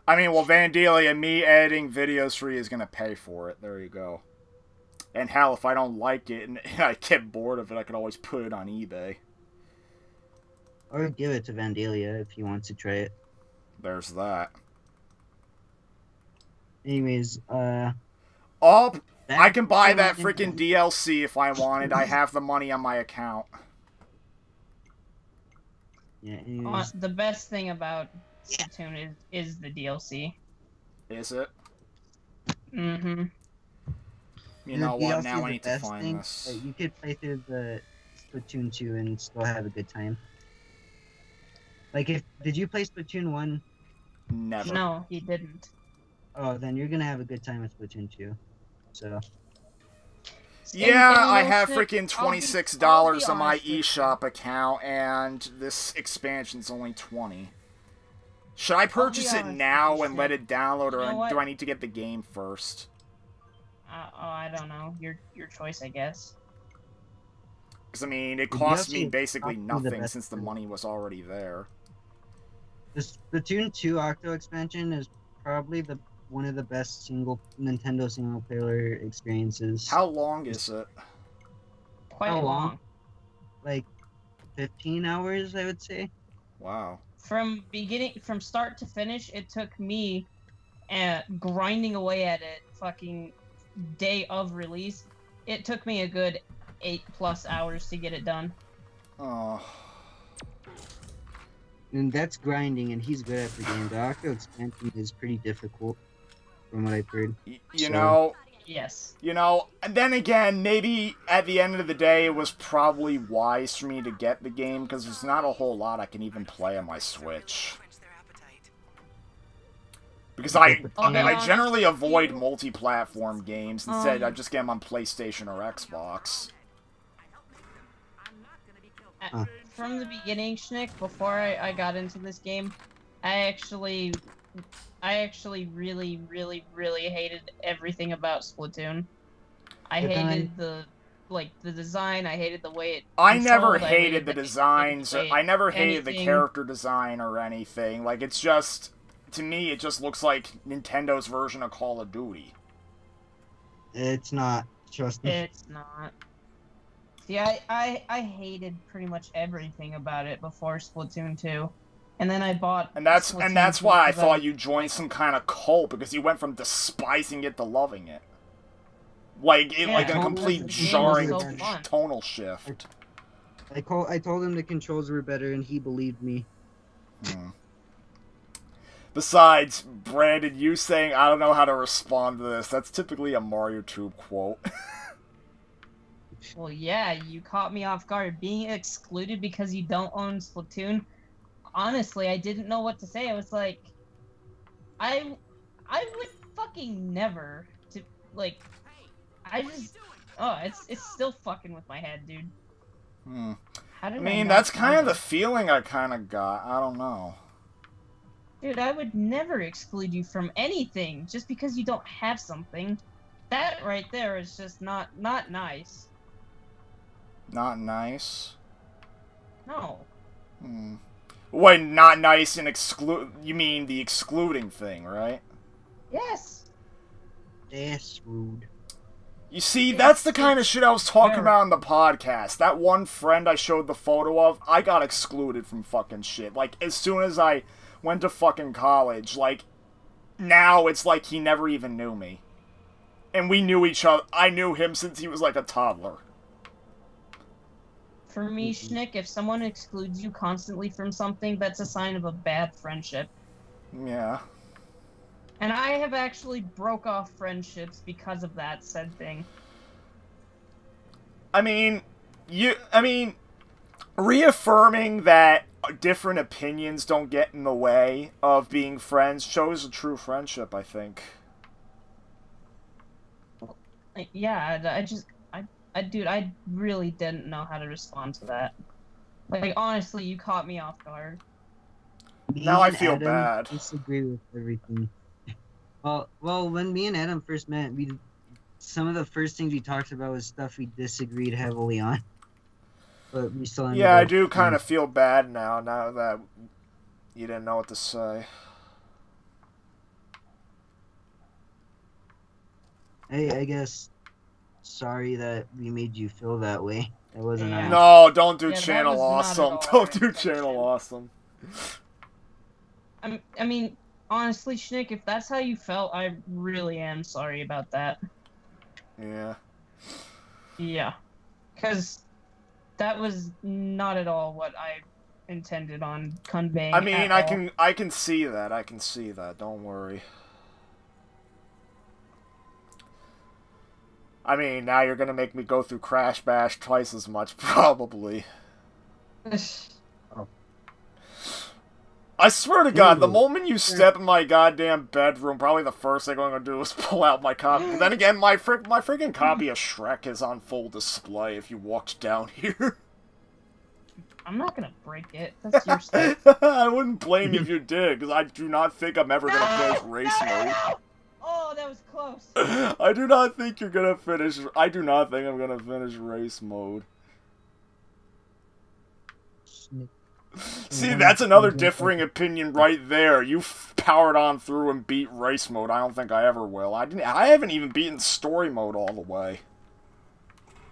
I mean, well, Vandalia, me editing videos for you is gonna pay for it. There you go. And hell, if I don't like it and I get bored of it, I could always put it on eBay. Or give it to Vandalia if he wants to try it. There's that. Anyways, I can buy that freaking DLC if I wanted. I have the money on my account. Yeah, anyways. The best thing about Splatoon is the DLC. Is it? Mm-hmm. You know what? Now I the need to best find thing, this. You could play through the Splatoon 2 and still have a good time. Like, did you play Splatoon 1? Never. No, he didn't. Oh, then you're gonna have a good time with Splatoon 2. So. Yeah, I have I'll be- freaking I'll be $26 on my honest with you. eShop account, and this expansion's only $20. Should I purchase it honest now with you, and let it download, You know or what? do I need to get the game first? I don't know. Your choice, I guess. Because, I mean, it The cost DLC me is basically probably the nothing best since the thing. money was already there. The Splatoon 2 Octo expansion is probably one of the best Nintendo single player experiences. How long is it? Quite How long? long. Like 15 hours, I would say. Wow. From start to finish, it took me grinding away at it fucking day of release. It took me a good 8+ hours to get it done. Oh. And that's grinding, and he's good at the game. The Octo expansion is pretty difficult, from what I've heard. You know, Yes. and then again, maybe at the end of the day, it was probably wise for me to get the game, because there's not a whole lot I can even play on my Switch. Because I generally avoid multi-platform games. Instead, I just get them on PlayStation or Xbox. From the beginning, Shnick, before I got into this game, I actually really, really, really hated everything about Splatoon. I hated the design. I hated the way it. I never controlled, I hated the the designs. way I never hated the anything. character design or anything. Like, it's just, to me, it just looks like Nintendo's version of Call of Duty. It's not. Trust me. It's not. See, I hated pretty much everything about it before Splatoon 2. And then I bought And that's Splatoon 2 why I because thought you joined some kind of cult, because you went from despising it to loving it. Like a Yeah, complete the game was jarring so fun. tonal shift. I told him the controls were better, and he believed me. Besides, Brandon, you saying I don't know how to respond to this, that's typically a Mario Tube quote. Well, yeah, you caught me off guard. Being excluded because you don't own Splatoon. Honestly, I didn't know what to say. I was like, I would fucking never to like. It's still fucking with my head, dude. How did I mean, not that's kind know of the that? feeling I kind of got. I don't know. Dude, I would never exclude you from anything just because you don't have something. That right there is just not nice. Not nice. No. Wait, not nice and exclude. You mean the excluding thing, right? Yes. That's rude. You see, that's the kind of shit I was talking about on the podcast. That one friend I showed the photo of, I got excluded from fucking shit. Like, as soon as I went to fucking college, like, now it's like he never even knew me. And we knew each other. I knew him since he was like a toddler. For me, Shnick, if someone excludes you constantly from something, that's a sign of a bad friendship. Yeah. And I have actually broke off friendships because of that said thing. I mean, reaffirming that different opinions don't get in the way of being friends shows a true friendship, I think. Yeah, dude, I really didn't know how to respond to that. Like, honestly, you caught me off guard. Now I feel bad. Disagree with everything. Well, when me and Adam first met, some of the first things we talked about was stuff we disagreed heavily on. But we still ended up, I do kind of feel bad now that you didn't know what to say. I guess, sorry that we made you feel that way. That wasn't Yeah. No, don't do Yeah, that Channel was not at Awesome. all Don't our do intention. Channel Awesome. I mean, honestly, Shnick, if that's how you felt, I really am sorry about that. Yeah. Yeah. Because that was not at all what I intended on conveying. I mean, at all. I can see that. I can see that. Don't worry. I mean, now you're gonna make me go through Crash Bash twice as much, probably. I swear to God, the moment you step in my goddamn bedroom, probably the first thing I'm gonna do is pull out my copy. But then again, my freaking copy of Shrek is on full display if you walked down here. I'm not gonna break it. That's your stuff. I wouldn't blame you if you did, because I do not think I'm ever gonna finish race mode. Oh, that was close. I do not think you're gonna finish. I do not think I'm gonna finish race mode. See, that's another differing opinion right there. You powered on through and beat race mode. I don't think I ever will. I haven't even beaten story mode all the way.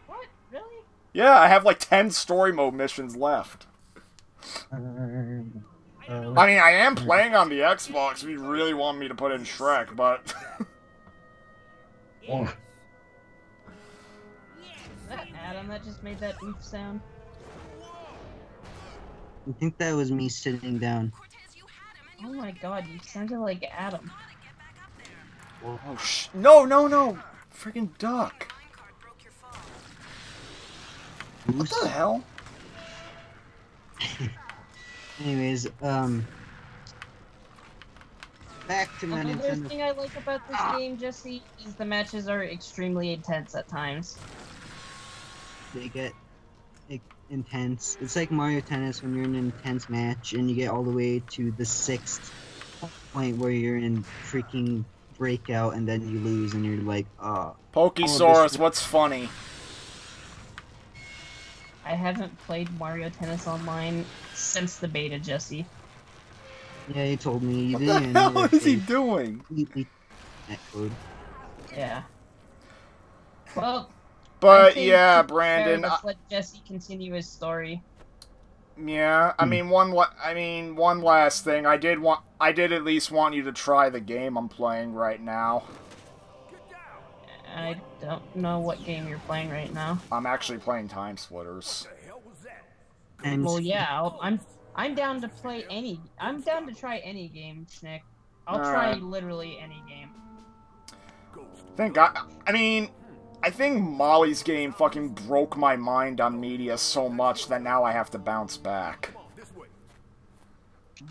What? Really? Yeah, I have like 10 story mode missions left. I mean, I am playing on the Xbox if you really want me to put in Shrek, but... Is that Adam that just made that oof sound? I think that was me sitting down. Oh my god, you sounded like Adam. Oh, no! Freaking duck. What the hell? Anyways, back to my Another Nintendo. thing I like about this game, Jesse, is the matches are extremely intense at times. They get intense. It's like Mario Tennis when you're in an intense match and you get all the way to the 6th point where you're in freaking breakout and then you lose and you're like, Pokesaurus, what's funny? I haven't played Mario Tennis Online since the beta, Jesse. Yeah, you told me. You What didn't the even know hell that is he they doing? completely that code. Yeah. Well, I But think yeah, to be fair, Brandon. let's let Jesse continue his story. Yeah, I mean one last thing. I did at least want you to try the game I'm playing right now. I don't know what game you're playing right now. I'm actually playing TimeSplitters. And Well, yeah, I'm down to play any. I'm down to try any game, Schnick. I'll try Alright. literally any game. I think Molly's game fucking broke my mind on media so much that now I have to bounce back.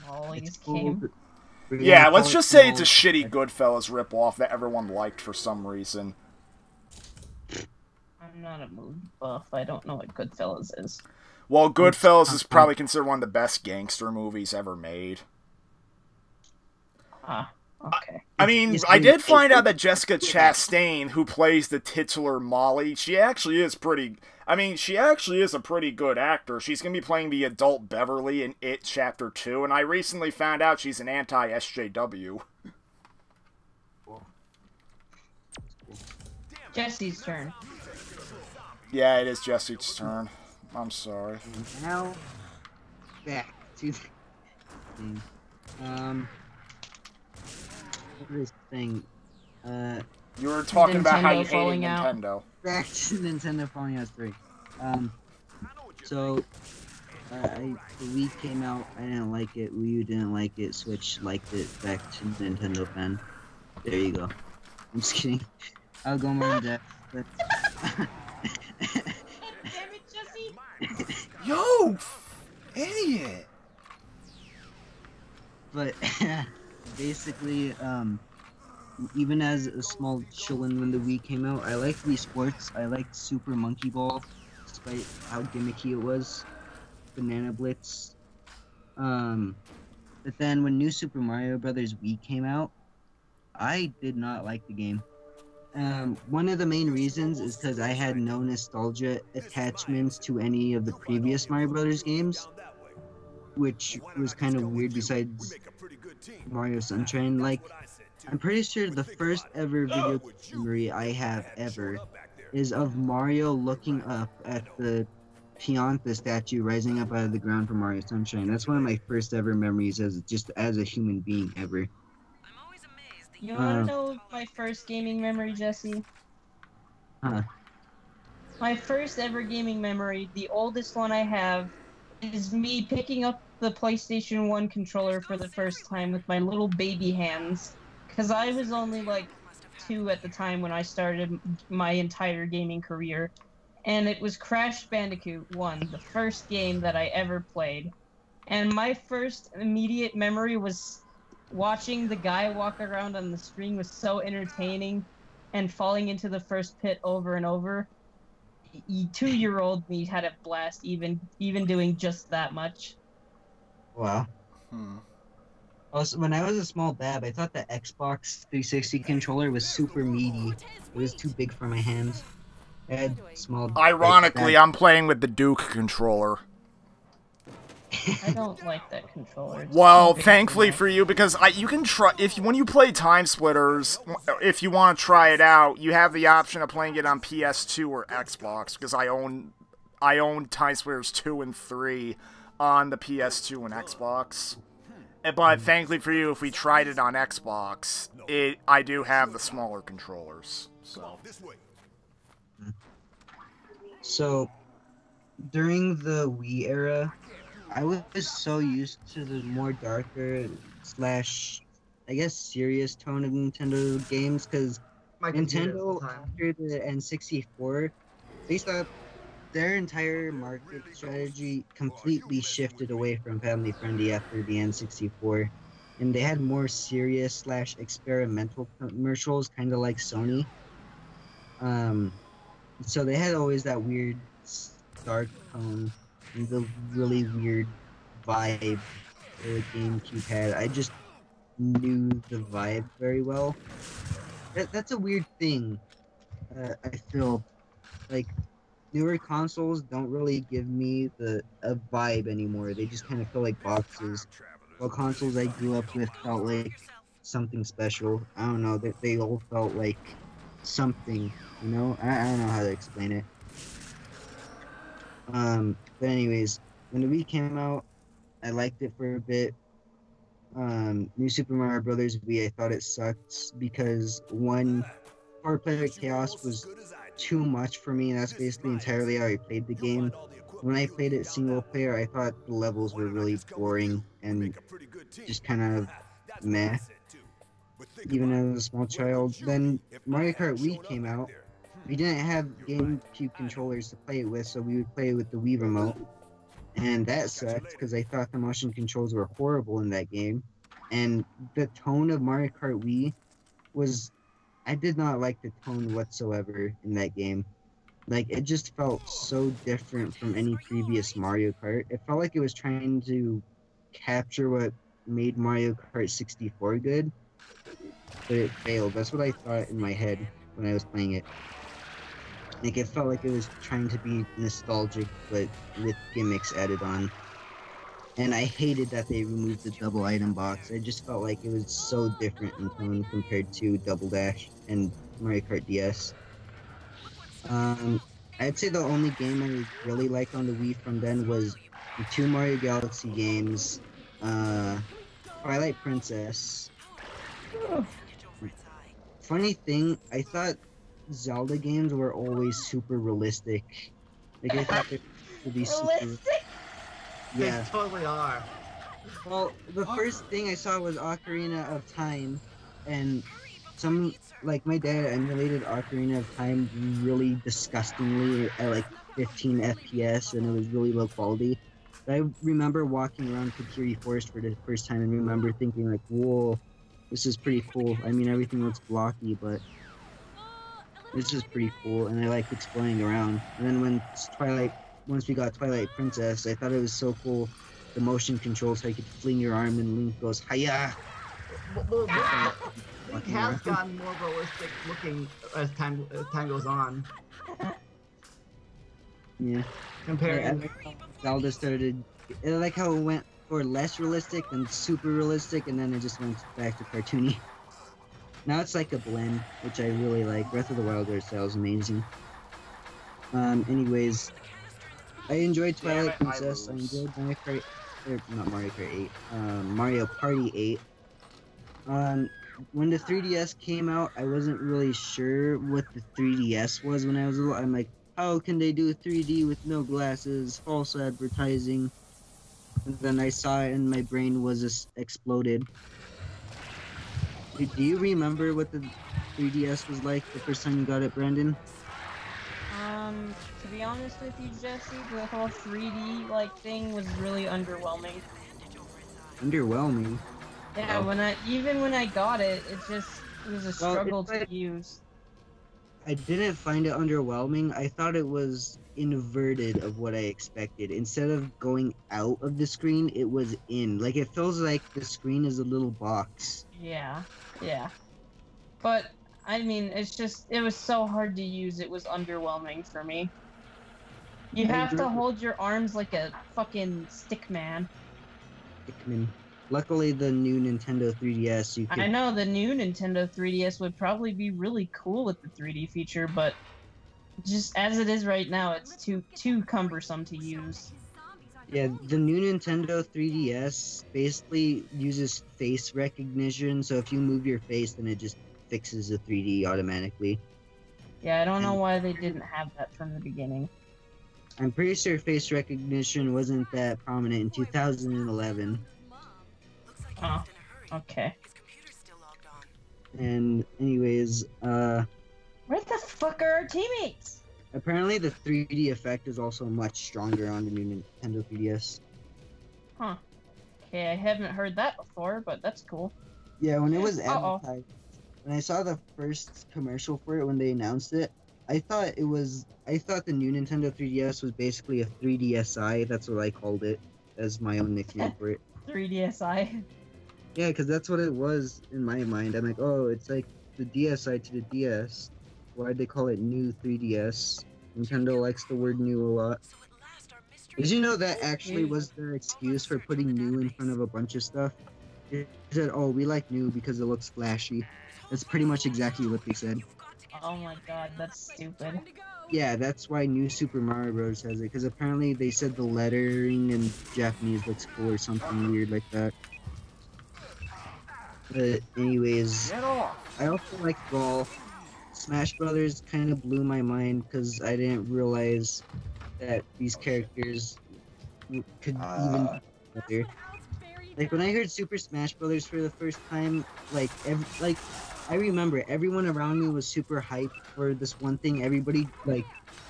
Molly's cool, game. but we're gonna Yeah, call let's it just say it's a small- shitty Goodfellas ripoff that everyone liked for some reason. I'm not a movie buff. I don't know what Goodfellas is. Well, Goodfellas is probably considered one of the best gangster movies ever made. Ah, okay. I mean, It's I really did find basic. out that Jessica Chastain, who plays the titular Molly, she actually is a pretty good actor. She's going to be playing the adult Beverly in It Chapter 2, and I recently found out she's an anti-SJW. Jesse's turn. Yeah, it is Jesse's turn. I'm sorry. And now, back to the thing. What was this thing? You were talking about how you Nintendo hated falling out. Nintendo. Back to Nintendo falling out 3. So, the Wii came out, I didn't like it, Wii U didn't like it, Switch liked it, back to Nintendo fan. There you go. I'm just kidding. I'll go more in depth, but... Damn it, Jesse! Yo! Idiot! But, basically, even as a small chillin' when the Wii came out, I liked Wii Sports, I liked Super Monkey Ball, despite how gimmicky it was. Banana Blitz. But then when New Super Mario Brothers Wii came out, I did not like the game. One of the main reasons is because I had no nostalgia attachments to any of the previous Mario Brothers games, which was kind of weird besides Mario Sunshine. Like, I'm pretty sure the first ever video memory I have ever is of Mario looking up at the Pianta statue rising up out of the ground from Mario Sunshine. That's one of my first ever memories as a human being ever. You wanna know my first gaming memory, Jesse? Huh. My first ever gaming memory, the oldest one I have, is me picking up the PlayStation 1 controller for the first time with my little baby hands. Because I was only like 2 at the time when I started my entire gaming career. And it was Crash Bandicoot 1, the first game that I ever played. And my first immediate memory was watching the guy walk around on the screen was so entertaining, and falling into the first pit over and over. 2-year-old me had a blast even doing just that much. Wow. Also, when I was a small bab, I thought the Xbox 360 controller was super meaty. It was too big for my hands. I had small. Ironically, I'm playing with the Duke controller. I don't like that controller. It's Well, too big thankfully for for you, because you can try when you play TimeSplitters, if you want to try it out, you have the option of playing it on PS2 or Xbox. Because I own TimeSplitters 2 and 3 on the PS2 and Xbox. But thankfully for you, if we tried it on Xbox, I do have the smaller controllers. So, during the Wii era, I was so used to the more darker / I guess serious tone of Nintendo games, because Nintendo after the N64, they stopped their entire market strategy completely shifted away from family friendly after the N64, and they had more serious / experimental commercials, kind of like Sony. So they had always that weird dark tone and the really weird vibe the GameCube had. I just knew the vibe very well. That's a weird thing. I feel like newer consoles don't really give me a vibe anymore. They just kind of feel like boxes. While consoles I grew up with felt like something special. I don't know. They all felt like something, you know? I don't know how to explain it. But anyways, when the Wii came out, I liked it for a bit. New Super Mario Brothers Wii, I thought it sucked because one, 4-player chaos was too much for me, and that's basically entirely how I played the game. When I played it single player, I thought the levels were really boring and just kind of meh, even as a small child. Then Mario Kart Wii came out. We didn't have GameCube controllers to play it with, so we would play it with the Wii remote. And that sucked, because I thought the motion controls were horrible in that game. And the tone of Mario Kart Wii was... I did not like the tone whatsoever in that game. Like, it just felt so different from any previous Mario Kart. It felt like it was trying to capture what made Mario Kart 64 good, but it failed. That's what I thought in my head when I was playing it. Like, it felt like it was trying to be nostalgic, but with gimmicks added on. And I hated that they removed the double item box. I just felt like it was so different in tone compared to Double Dash and Mario Kart DS. Um, I'd say the only game I really liked on the Wii from then was the two Mario Galaxy games, uh, Twilight Princess. Funny thing, I thought Zelda games were always super realistic. Like I thought they would be super. Realistic? Yeah. They totally are. Well, the first thing I saw was Ocarina of Time, and some like my dad emulated Ocarina of Time really disgustingly at like 15 FPS, and it was really low quality. But I remember walking around Kokiri Forest for the first time and remember thinking like, "Whoa, this is pretty cool." I mean, everything looks blocky, but this is pretty cool, and I liked exploring around. And then once we got Twilight Princess, I thought it was so cool. The motion controls, how you could fling your arm and Link goes, "Hiya!" Well, it has gotten more realistic looking as time goes on. Yeah. Compared to Zelda started, I like how it went for less realistic and super realistic, and then it just went back to cartoony. Now it's like a blend, which I really like. Breath of the Wild art style is amazing. Anyways, I enjoyed Twilight Princess. I enjoyed Mario Kart, not Mario Kart 8. Mario Party 8. When the 3DS came out, I wasn't really sure what the 3DS was when I was little. I'm like, how can they do 3D with no glasses? False advertising. And then I saw it and my brain was just exploded. Do you remember what the 3DS was like the first time you got it, Brandon? To be honest with you, Jesse, the whole 3D like thing was really underwhelming. Underwhelming? Yeah, Oh. when I got it, it was a struggle to use. I didn't find it underwhelming. I thought it was inverted of what I expected. Instead of going out of the screen, it was in. Like, it feels like the screen is a little box. Yeah. But, I mean, it was so hard to use, it was underwhelming for me. You have to hold your arms like a fucking stick man. Stickman. Luckily, the new Nintendo 3DS, you can... I know the new Nintendo 3DS would probably be really cool with the 3D feature, but just as it is right now, it's too cumbersome to use. Yeah, the new Nintendo 3DS basically uses face recognition, so if you move your face, then it just fixes the 3D automatically. Yeah, I don't know why they didn't have that from the beginning. I'm pretty sure face recognition wasn't that prominent in 2011. Oh, okay. And anyways, Where the fuck are our teammates? apparently the 3D effect is also much stronger on the new Nintendo 3DS. Huh. Okay, I haven't heard that before, but that's cool. Yeah, when it was Uh-oh. advertised, when I saw the first commercial for it when they announced it, I thought the new Nintendo 3DS was basically a 3DSi. That's what I called it as my own nickname for it. 3DSi. Yeah, because that's what it was in my mind. I'm like, oh, it's like the DSi to the DS. Why'd they call it new 3DS? Nintendo likes the word new a lot. Did you know that actually was their excuse for putting new in front of a bunch of stuff? They said, oh, we like new because it looks flashy. That's pretty much exactly what they said. Oh my god, that's stupid. Yeah, that's why New Super Mario Bros. Has it, because apparently they said the lettering in Japanese looks cool or something weird like that. But anyways, I also like Brawl. Smash Brothers kind of blew my mind because I didn't realize that these characters could even be better. Like when I heard Super Smash Brothers for the first time, I remember everyone around me was super hyped for this one thing. Everybody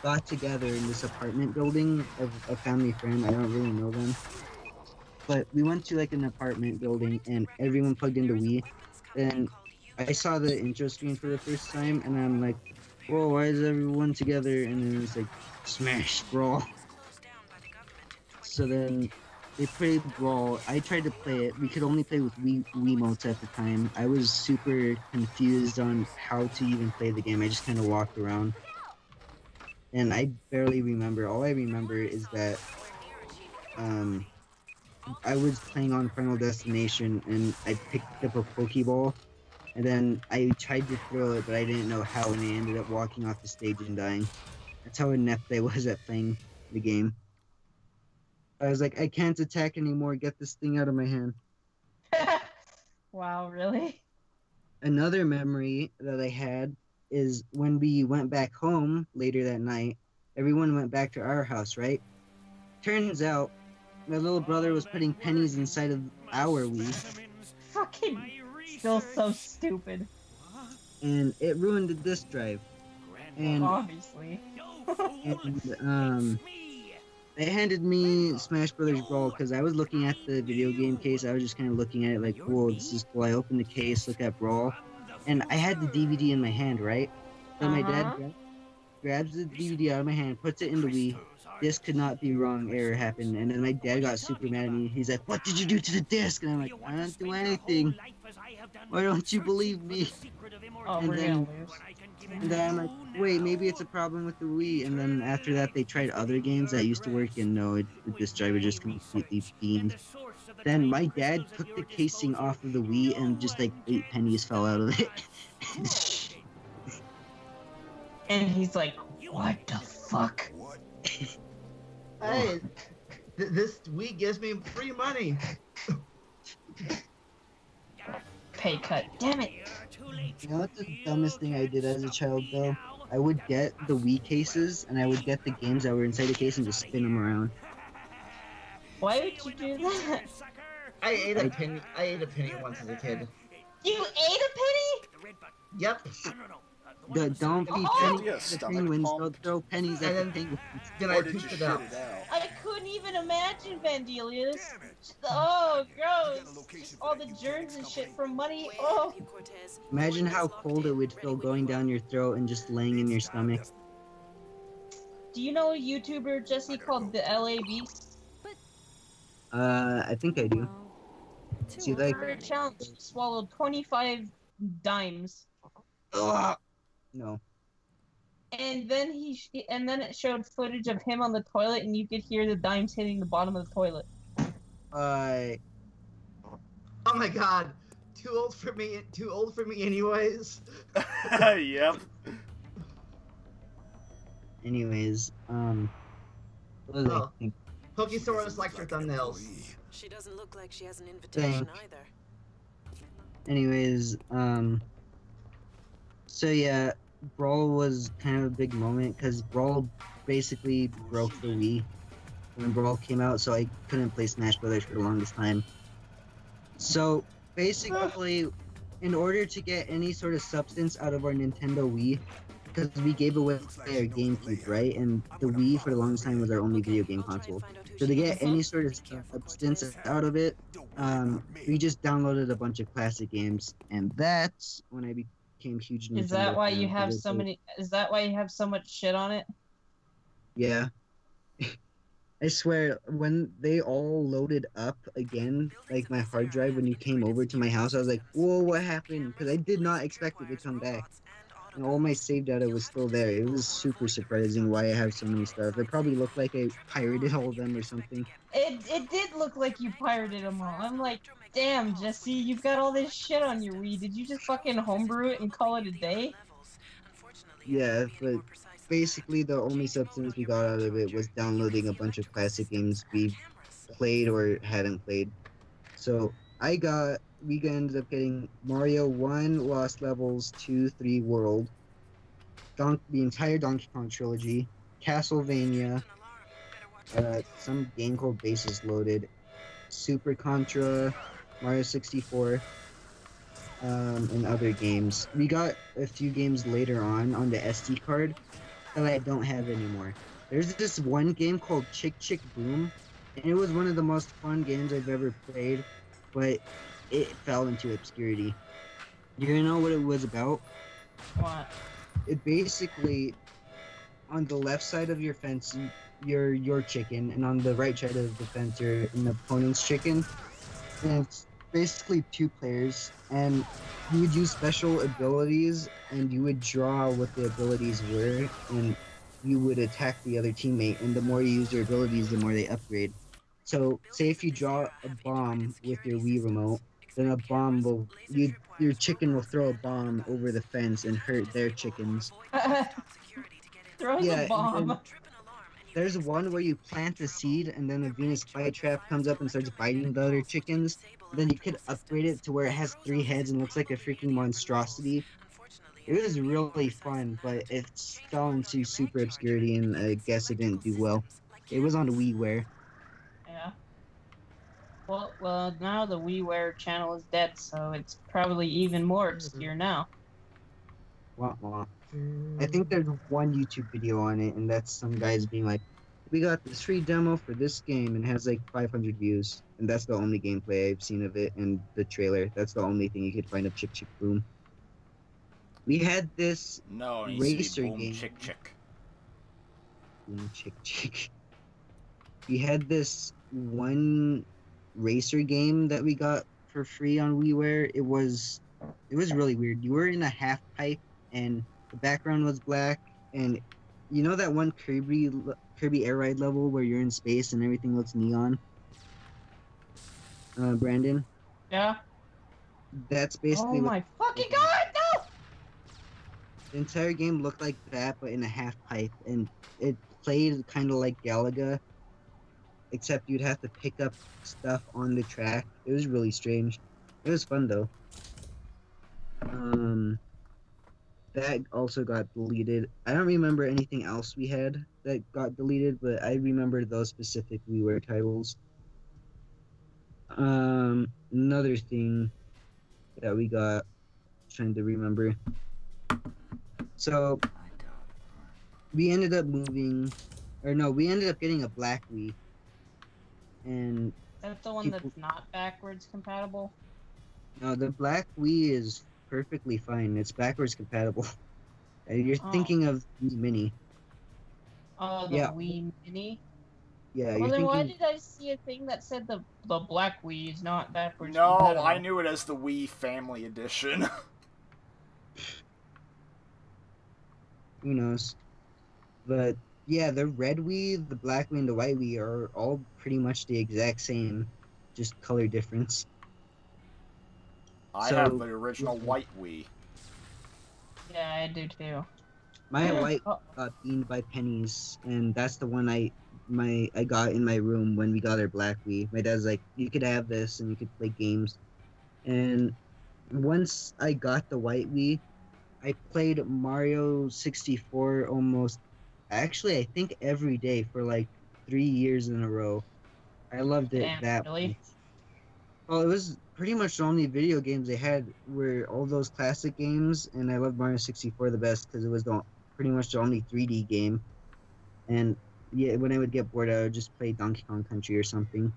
got together in this apartment building of a family friend. I don't really know them, but we went to an apartment building and everyone plugged into Wii. And I saw the intro screen for the first time, and I'm like, "Whoa, why is everyone together?" And then it's like, "Smash Brawl." So then they played Brawl. I tried to play it. We could only play with Wiimotes at the time. I was super confused on how to even play the game. I just kind of walked around. And I barely remember. All I remember is that I was playing on Final Destination, and I picked up a Pokeball. And then I tried to throw it, but I didn't know how, and I ended up walking off the stage and dying. That's how inept I was at playing the game. I was like, I can't attack anymore. Get this thing out of my hand. Wow, really? Another memory that I had is when we went back home later that night. Everyone went back to our house, right? Turns out my little brother was putting pennies inside of our Wii, Fucking still so stupid. and it ruined the disk drive. And Obviously. they handed me Smash Brothers Brawl because I was looking at the video game case. I was just kind of looking at it like, cool, this is cool. I opened the case, look at Brawl, and I had the DVD in my hand, right? So my dad grabs the DVD out of my hand, puts it in the Wii. This could not be wrong. Error happened, and then my dad got super mad at me. He's like, "What did you do to the disc?" And I'm like, "I didn't do anything. Why don't you believe me?" Oh, And we're then- gonna lose. And then I'm like, wait, maybe it's a problem with the Wii. And then after that, they tried other games that used to work, and no, the disc drive was just completely fiend. Then my dad took the casing off of the Wii, and just like 8 pennies fell out of it. And he's like, what the fuck? Hey, this Wii gives me free money. Pay cut. Damn it. You know what's the dumbest thing I did as a child, though? I would get the Wii cases, and I would get the games that were inside the case and just spin them around. Why would you do that? I ate a penny. I ate a penny once as a kid. You ate a penny? Yep. Don't be Oh! pennies Yeah, at the stomach penguins, pump. don't throw pennies at And the then- penguins. Then Or I did you pooped shit it out. it out? I couldn't even imagine, Vandelius. Oh, gross. Just all the germs and shit from money. Oh. Imagine how cold it would feel going down your throat and just laying in your stomach. Do you know a YouTuber, Jesse, called the LA Beast? I think I do. See, like, For a challenge, he swallowed 25 dimes. ugh, no. And then it showed footage of him on the toilet, and you could hear the dimes hitting the bottom of the toilet. Uh, Oh my god. Too old for me. Too old for me, anyways. Yep. anyways, what was I Oh. thinking? Pokesaurus likes her thumbnails. She doesn't look like she has an invitation either. Anyways, so yeah, Brawl was kind of a big moment because Brawl basically broke the Wii when Brawl came out, so I couldn't play Smash Brothers for the longest time. So basically, in order to get any sort of substance out of our Nintendo Wii, because we gave away our GameCube, right? And the Wii for the longest time was our only video game console. So to get any sort of substance out of it, we just downloaded a bunch of classic games, and that's when I became huge. Is that Nintendo why fan, you have because so many? Is that why you have so much shit on it? Yeah. I swear, when they all loaded up again, like my hard drive, when you came over to my house, I was like, whoa, what happened? Because I did not expect it to come back. And all my saved data was still there. It was super surprising why I have so many stuff. It probably looked like I pirated all of them or something. It did look like you pirated them all. I'm like, damn, Jesse, you've got all this shit on your Wii. Did you just fucking homebrew it and call it a day? Yeah, but basically the only substance we got out of it was downloading a bunch of classic games we played or hadn't played. So we ended up getting Mario 1, Lost Levels, 2, 3, World, the entire Donkey Kong trilogy, Castlevania, some game called Bases Loaded, Super Contra, Mario 64, and other games. We got a few games later on the SD card that I don't have anymore. There's this one game called Chick Chick Boom, and it was one of the most fun games I've ever played, but it fell into obscurity. You know what it was about? What? It basically, on the left side of your fence, you're your chicken, and on the right side of the fence, you're an opponent's chicken. And it's basically 2 players, and you would use special abilities, and you would draw what the abilities were, and you would attack the other teammate, and the more you use your abilities, the more they upgrade. So, say if you draw a bomb with your Wii remote, then a bomb will, your chicken will throw a bomb over the fence and hurt their chickens. throws Yeah, a and bomb. then there's one where you plant the seed and then the Venus flytrap comes up and starts biting the other chickens. Then you could upgrade it to where it has 3 heads and looks like a freaking monstrosity. It was really fun, but it fell into super obscurity and I guess it didn't do well. It was on WiiWare. Yeah. Well, now the WiiWare channel is dead, so it's probably even more obscure now. Wah, wah. I think there's one YouTube video on it, and that's some guys being like, "We got this free demo for this game," and it has like 500 views, and that's the only gameplay I've seen of it, and the trailer. That's the only thing you could find of Chick Chick Boom. We had this No, you racer see boom game. chick chick. Boom Chick Chick. We had this one racer game that we got for free on WiiWare. It was really weird. You were in a half pipe, and the background was black, and you know that one Kirby Air Ride level where you're in space and everything looks neon? Brandon? Yeah. That's Oh basically what my fucking god, no! the entire game looked like that, but in a half pipe, and it played kind of like Galaga, except you'd have to pick up stuff on the track. It was really strange. It was fun though. That also got deleted. I don't remember anything else we had that got deleted, but I remember those specific WiiWare titles. Another thing that we got, trying to remember. So we ended up moving, or no, we ended up getting a black Wii, and That's the one people- that's not backwards compatible. no, the black Wii is perfectly fine. It's backwards compatible. You're Oh. thinking of Wii Mini. Oh, the Yeah. Wii Mini. Yeah, Well, you're then why thinking. did I see a thing that said the black Wii is not backwards No, compatible? I knew it as the Wii Family Edition. Who knows? But yeah, the red Wii, the black Wii, and the white Wii are all pretty much the exact same, just color difference. I So- have the original white Wii. Yeah, I do too. My white Oh. got beamed by pennies, and that's the one I got in my room when we got our black Wii. My dad's like, "You could have this, and you could play games." And once I got the white Wii, I played Mario 64 almost. Actually, I think every day for like 3 years in a row. I loved it Damn, that really? much. Well, it was pretty much the only video games they had were all those classic games, and I loved Mario 64 the best because it was pretty much the only 3D game. And yeah, when I would get bored, I would just play Donkey Kong Country or something.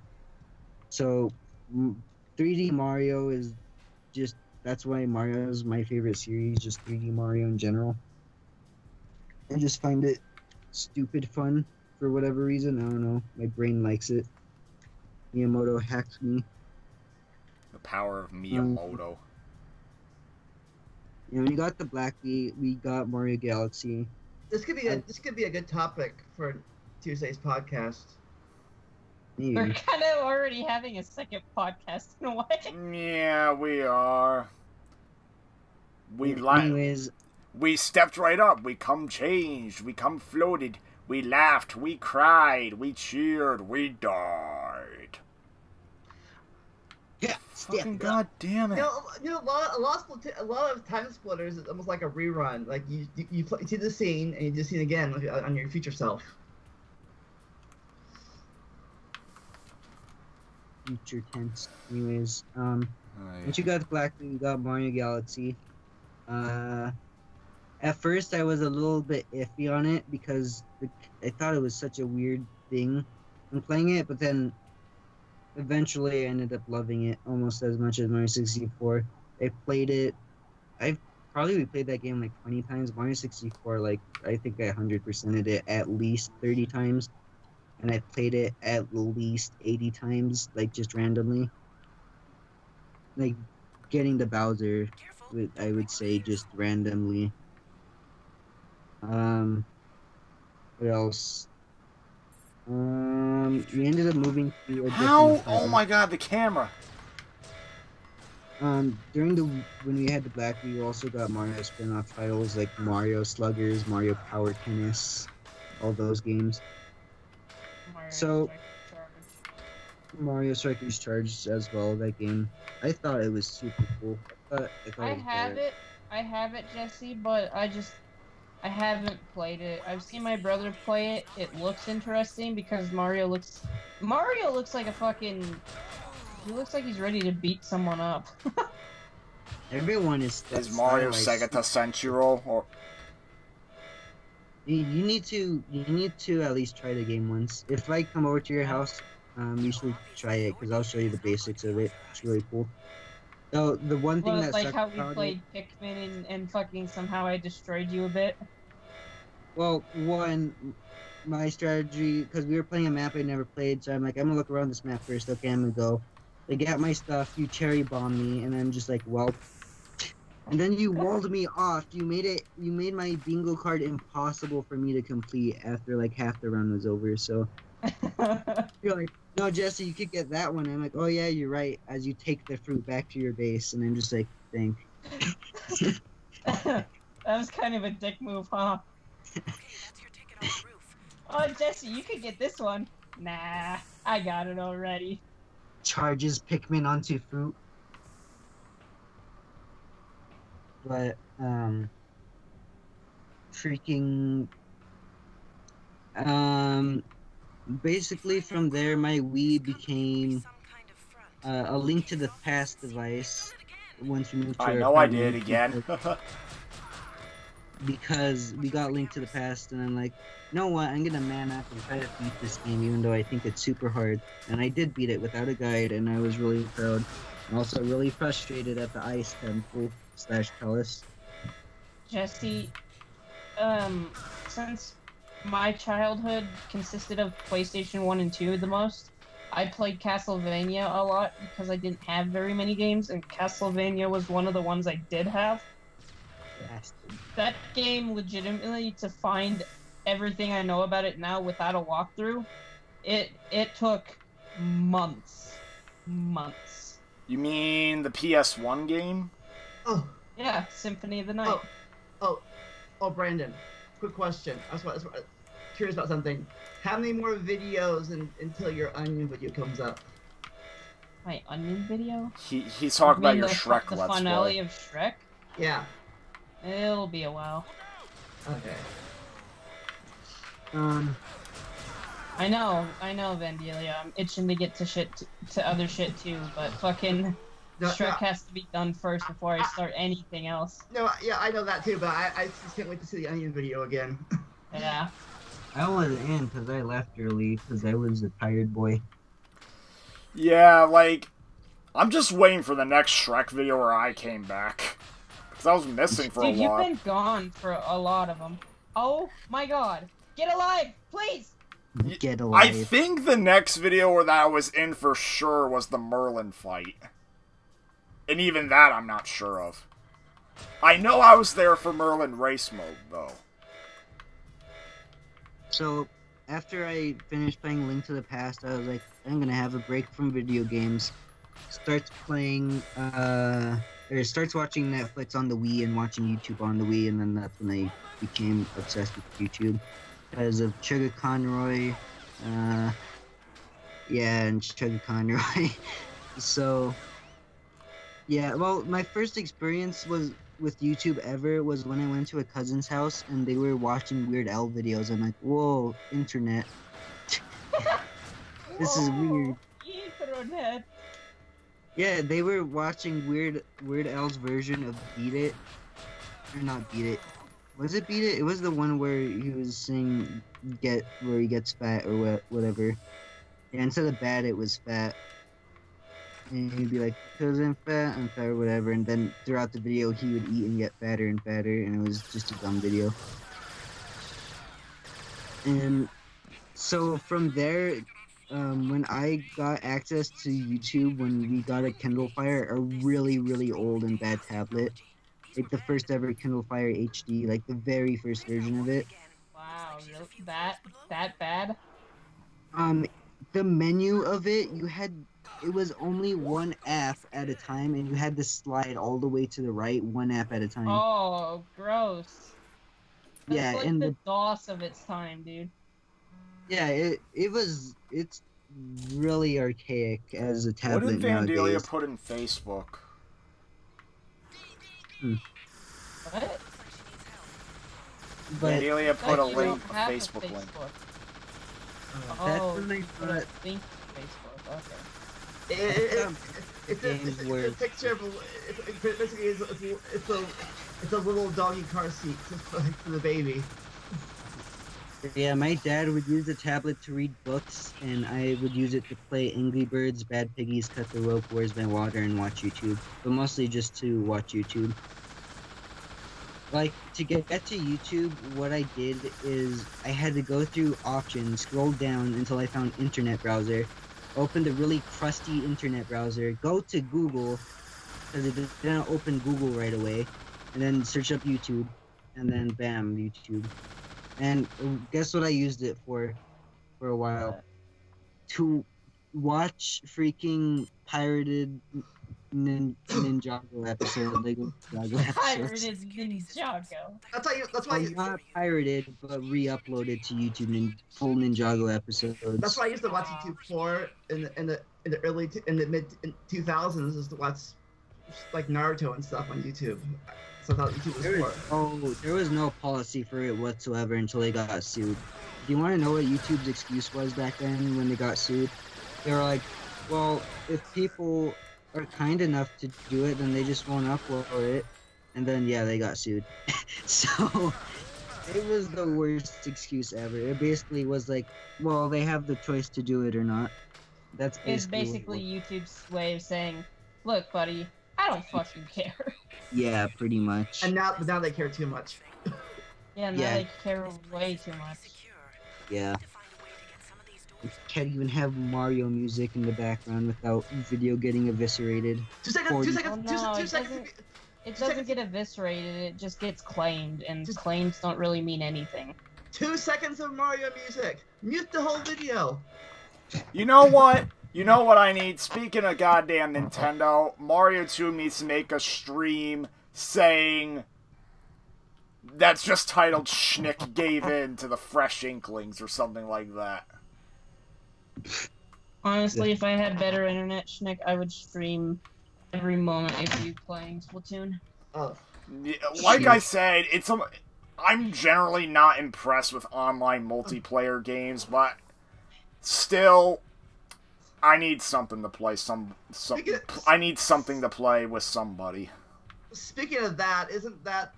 So 3D Mario is just, that's why Mario is my favorite series, just 3D Mario in general. I just find it stupid fun for whatever reason. I don't know. My brain likes it. Miyamoto hacked me. The power of Miyamoto. You know, we got the Black Wii, we got Mario Galaxy. This could be a good topic for Tuesday's podcast. We're Maybe. kind of already having a second podcast in a way. Yeah, we are. Anyways, We stepped right up. We come changed. We come floated. We laughed. We cried. We cheered. We died. yeah, Fucking god damn it. A lot of Time Splitters is almost like a rerun. Like you see the scene and you just see it again on your future self. future tense. Anyways, once you got the Black Wii, you got Mario Galaxy. At first, I was a little bit iffy on it because I thought it was such a weird thing when playing it, but then eventually I ended up loving it almost as much as Mario 64. I played it. I've probably replayed that game like 20 times. Mario 64, like, I think I 100%ed it at least 30 times. And I played it at least 80 times, like, just randomly. Like, getting the Bowser, I would say, just randomly. What else? We ended up moving to a How? different Oh my god, the camera. During the when we had the Black, we also got Mario spin-off titles like Mario Sluggers, Mario Power Tennis, all those games. Mario So Strike Charge. Mario Strikers Charged as well. That game, I thought it was super cool. I thought I it was have badass. it. I have it, Jesse, but I haven't played it. I've seen my brother play it. It looks interesting because Mario looks like a fucking he looks like he's ready to beat someone up. Everyone is Is Mario stylized. Segata Senshiro or You need to at least try the game once. If I come over to your house, you should try it because I'll show you the basics of it. It's really cool. So the one thing Well, that like sucked how we about it, played Pikmin and fucking somehow I destroyed you a bit. well, one, my strategy, because we were playing a map I never played, so I'm like, I'm gonna look around this map first. Okay, I'm gonna go. They got my stuff. You cherry bomb me, and I'm just like, well. And then you walled me off. You made my bingo card impossible for me to complete after like half the run was over. So you're like, no, Jesse, you could get that one. I'm like, oh yeah, you're right. As you take the fruit back to your base, and I'm just like, dang. That was kind of a dick move, huh? Okay, that's your ticket on the roof. Oh, Jesse, you could get this one. Nah, I got it already. Charges Pikmin onto fruit. But freaking basically from there my Wii became Some kind of front. a Link to the Past device once we moved to I our know I did apartment again. because we got Link to the Past, and I'm like, you know what, I'm gonna man up and try to beat this game even though I think it's super hard. And I did beat it without a guide, and I was really proud. I'm also really frustrated at the Ice Temple / Palace. Jesse, since my childhood consisted of PlayStation 1 and 2 the most, I played Castlevania a lot because I didn't have very many games, and Castlevania was one of the ones I did have. Bastard. That game, legitimately, to find everything I know about it now without a walkthrough, it took months. Months. You mean the PS1 game? Oh, Yeah, Symphony of the Night. oh, Brandon. Quick question. I was curious about something. How many more videos until your Onion video comes up? My Onion video? He's talking You about mean your the, Shrek the Let's finale Play. of Shrek? Yeah. It'll be a while. Okay. I know, Vandalia. I'm itching to get to other shit too, but fucking Shrek has to be done first before I start anything else. No, yeah, I know that too, but I just can't wait to see the Onion video again. Yeah. I wasn't in because I left early because I was a tired boy. Yeah, like, I'm just waiting for the next Shrek video where I came back. Because I was missing for Dude, a you've while. been gone for a lot of them. Oh my god. Get alive, please! Get I alive. think the next video where that I was in for sure was the Merlin fight. And even that I'm not sure of. I know I was there for Merlin race mode, though. So, after I finished playing Link to the Past, I was like, I'm gonna have a break from video games. Starts playing, or starts watching Netflix on the Wii and watching YouTube on the Wii, and then that's when I became obsessed with YouTube. Because of Sugar Conroy, yeah, and Sugar Conroy. So, yeah, well, my first experience was with YouTube ever was when I went to a cousin's house and they were watching Weird Al videos. I'm like, whoa, internet. This is weird. Internet. Yeah, they were watching Weird Al's version of Beat It. Or not Beat It. Was it Beat It? It was the one where he was saying where he gets fat or whatever. Yeah, instead of bad, it was fat. And he'd be like, because I'm fat, or whatever. And then throughout the video, he would eat and get fatter and fatter. And it was just a dumb video. And so from there, when I got access to YouTube, when we got a Kindle Fire, a really, really old and bad tablet, like the first ever Kindle Fire HD, like the very first version of it. Wow, that bad? The menu of it, you had it was only one app at a time, and you had to slide all the way to the right, one app at a time. Oh, gross. That's yeah, like and the DOS of its time, dude. yeah, it's really archaic as a What tablet did Vandalia nowadays. put in Facebook? What? But Vandalia put a Like, you link, don't a have Facebook link. that's Oh, when I put a thought link to Facebook. Okay. It's Games a where- picture of basically it's a little doggy car seat for the baby. yeah, my dad would use the tablet to read books, and I would use it to play Angry Birds, Bad Piggies, Cut the Rope, Where's My Water, and watch YouTube. But mostly just to watch YouTube. Like, to get to YouTube, what I did is I had to go through options, scroll down until I found internet browser, open the really crusty internet browser, go to Google, because it didn't open Google right away, and then search up YouTube, and then bam, YouTube. And guess what I used it for a while? To watch freaking pirated Ninjago episode, Lego Ninjago episodes. Pirated Ninjago. That's Well, why not pirated, but re-uploaded to YouTube full Ninjago episodes. that's why I used to watch YouTube for in the mid 2000s is to watch like Naruto and stuff on YouTube. So I thought YouTube was for. There was no policy for it whatsoever until they got sued. Do you want to know what YouTube's excuse was back then when they got sued? They were like, well, if people are kind enough to do it, then they just won't upload it. And then, yeah, they got sued. So, it was the worst excuse ever. It basically was like, well, they have the choice to do it or not. That's It's basically basically YouTube's way of saying, look, buddy, I don't fucking care. yeah, pretty much. And now they care too much. Yeah, now Yeah. they care way too much. Yeah. You can't even have Mario music in the background without video getting eviscerated. 2 seconds. 2 40. seconds. Oh, no, two it seconds. doesn't- It doesn't get eviscerated, it just gets claimed, and claims don't really mean anything. 2 seconds of Mario music. Mute the whole video. You know what? You know what I need? Speaking of goddamn Nintendo, Mario 2 needs to make a stream saying that's just titled Shnick gave in to the fresh inklings or something like that. Honestly, if I had better internet, Shnick, I would stream every moment of you playing Splatoon. Oh. Yeah, like I said, I'm generally not impressed with online multiplayer games, but still, I need something to play. I need something to play with somebody. Speaking of that, isn't it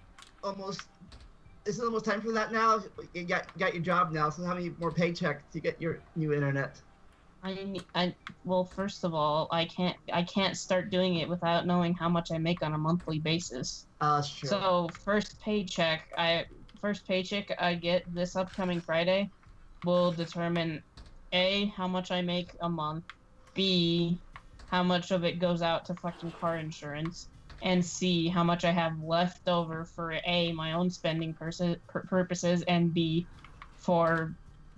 almost time for that now? You got your job now, so how many more paychecks to get your new internet? Well, first of all, I can't start doing it without knowing how much I make on a monthly basis. That's true. So first paycheck I get this upcoming Friday will determine A, how much I make a month, B, how much of it goes out to fucking car insurance, and C, how much I have left over for A, my own spending purposes, and B, for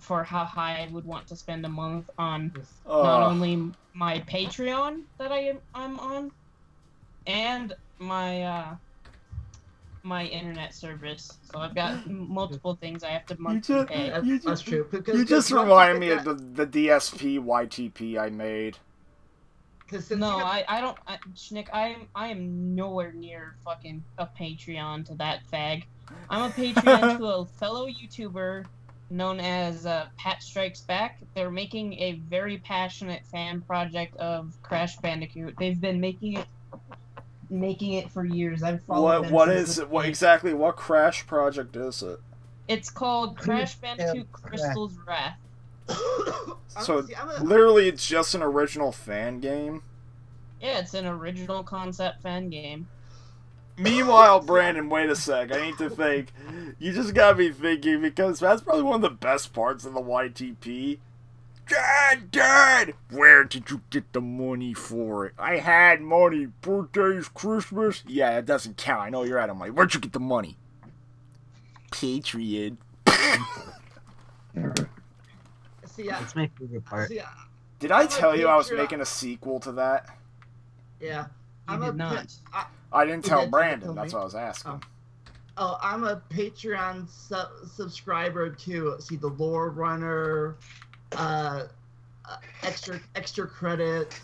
how high I would want to spend a month on not only my Patreon that I'm on, and my my internet service. So I've got multiple things I have to monthly pay. That's true. You just remind me of the DSP YTP I made. No, I don't. Shnick, I am nowhere near fucking a Patreon to that fag. I'm a Patreon to a fellow YouTuber known as Pat Strikes Back. They're making a very passionate fan project of Crash Bandicoot. They've been making it for years. I've followed them What since is the it? What beginning. exactly? What Crash project is it? It's called Crash Bandicoot Crystal's Wrath. So literally, it's just an original fan game. Yeah, it's an original concept fan game. Meanwhile, Brandon, wait a sec. I need to think. You just gotta be thinking because that's probably one of the best parts of the YTP. Dad! Where did you get the money for it? I had money. Birthdays, Christmas. Yeah, it doesn't count. I know you're out of money. Where'd you get the money? Patreon. See, That's my favorite part. See, Did I I'm a tell you I was Patreon- making a sequel to that? Yeah. You I'm did a not. I didn't You tell did Brandon. tell That's me. what I was asking. I'm a Patreon subscriber to see the Lore Runner, extra credits,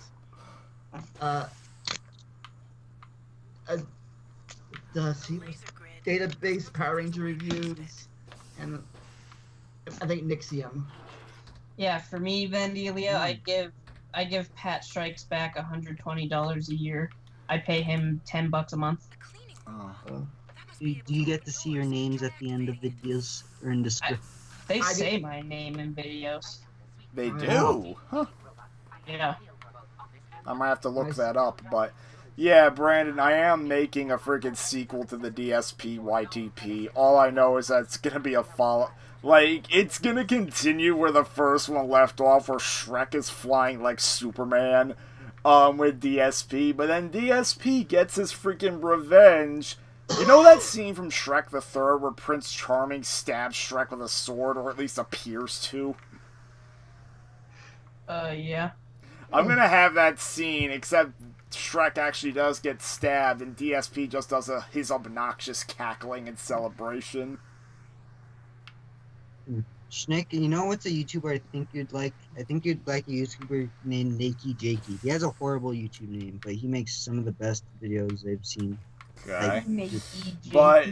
see, Laser grid. database Power Ranger reviews, and I think Nixium. Yeah, for me, Vandelia, I give Pat Strikes back $120 a year. I pay him $10 a month. A cleaning Oh. robot. That must Do be able you to get to see your doors and names at interact the end with of videos or in the script? They I say my name in videos. They Oh. do? Huh. Yeah. I might have to look Nice. that up, but yeah, Brandon, I am making a freaking sequel to the DSP YTP. All I know is that it's gonna be a follow. Like, it's gonna continue where the first one left off, where Shrek is flying like Superman, with DSP, but then DSP gets his freaking revenge. You know that scene from Shrek the Third where Prince Charming stabs Shrek with a sword, or at least appears to? Yeah. I'm gonna have that scene, except Shrek actually does get stabbed, and DSP just does his obnoxious cackling and celebration. Shnick, you know what's a YouTuber I think you'd like? I think you'd like a YouTuber named Nakey Jakey. He has a horrible YouTube name, but he makes some of the best videos I've seen. Okay. But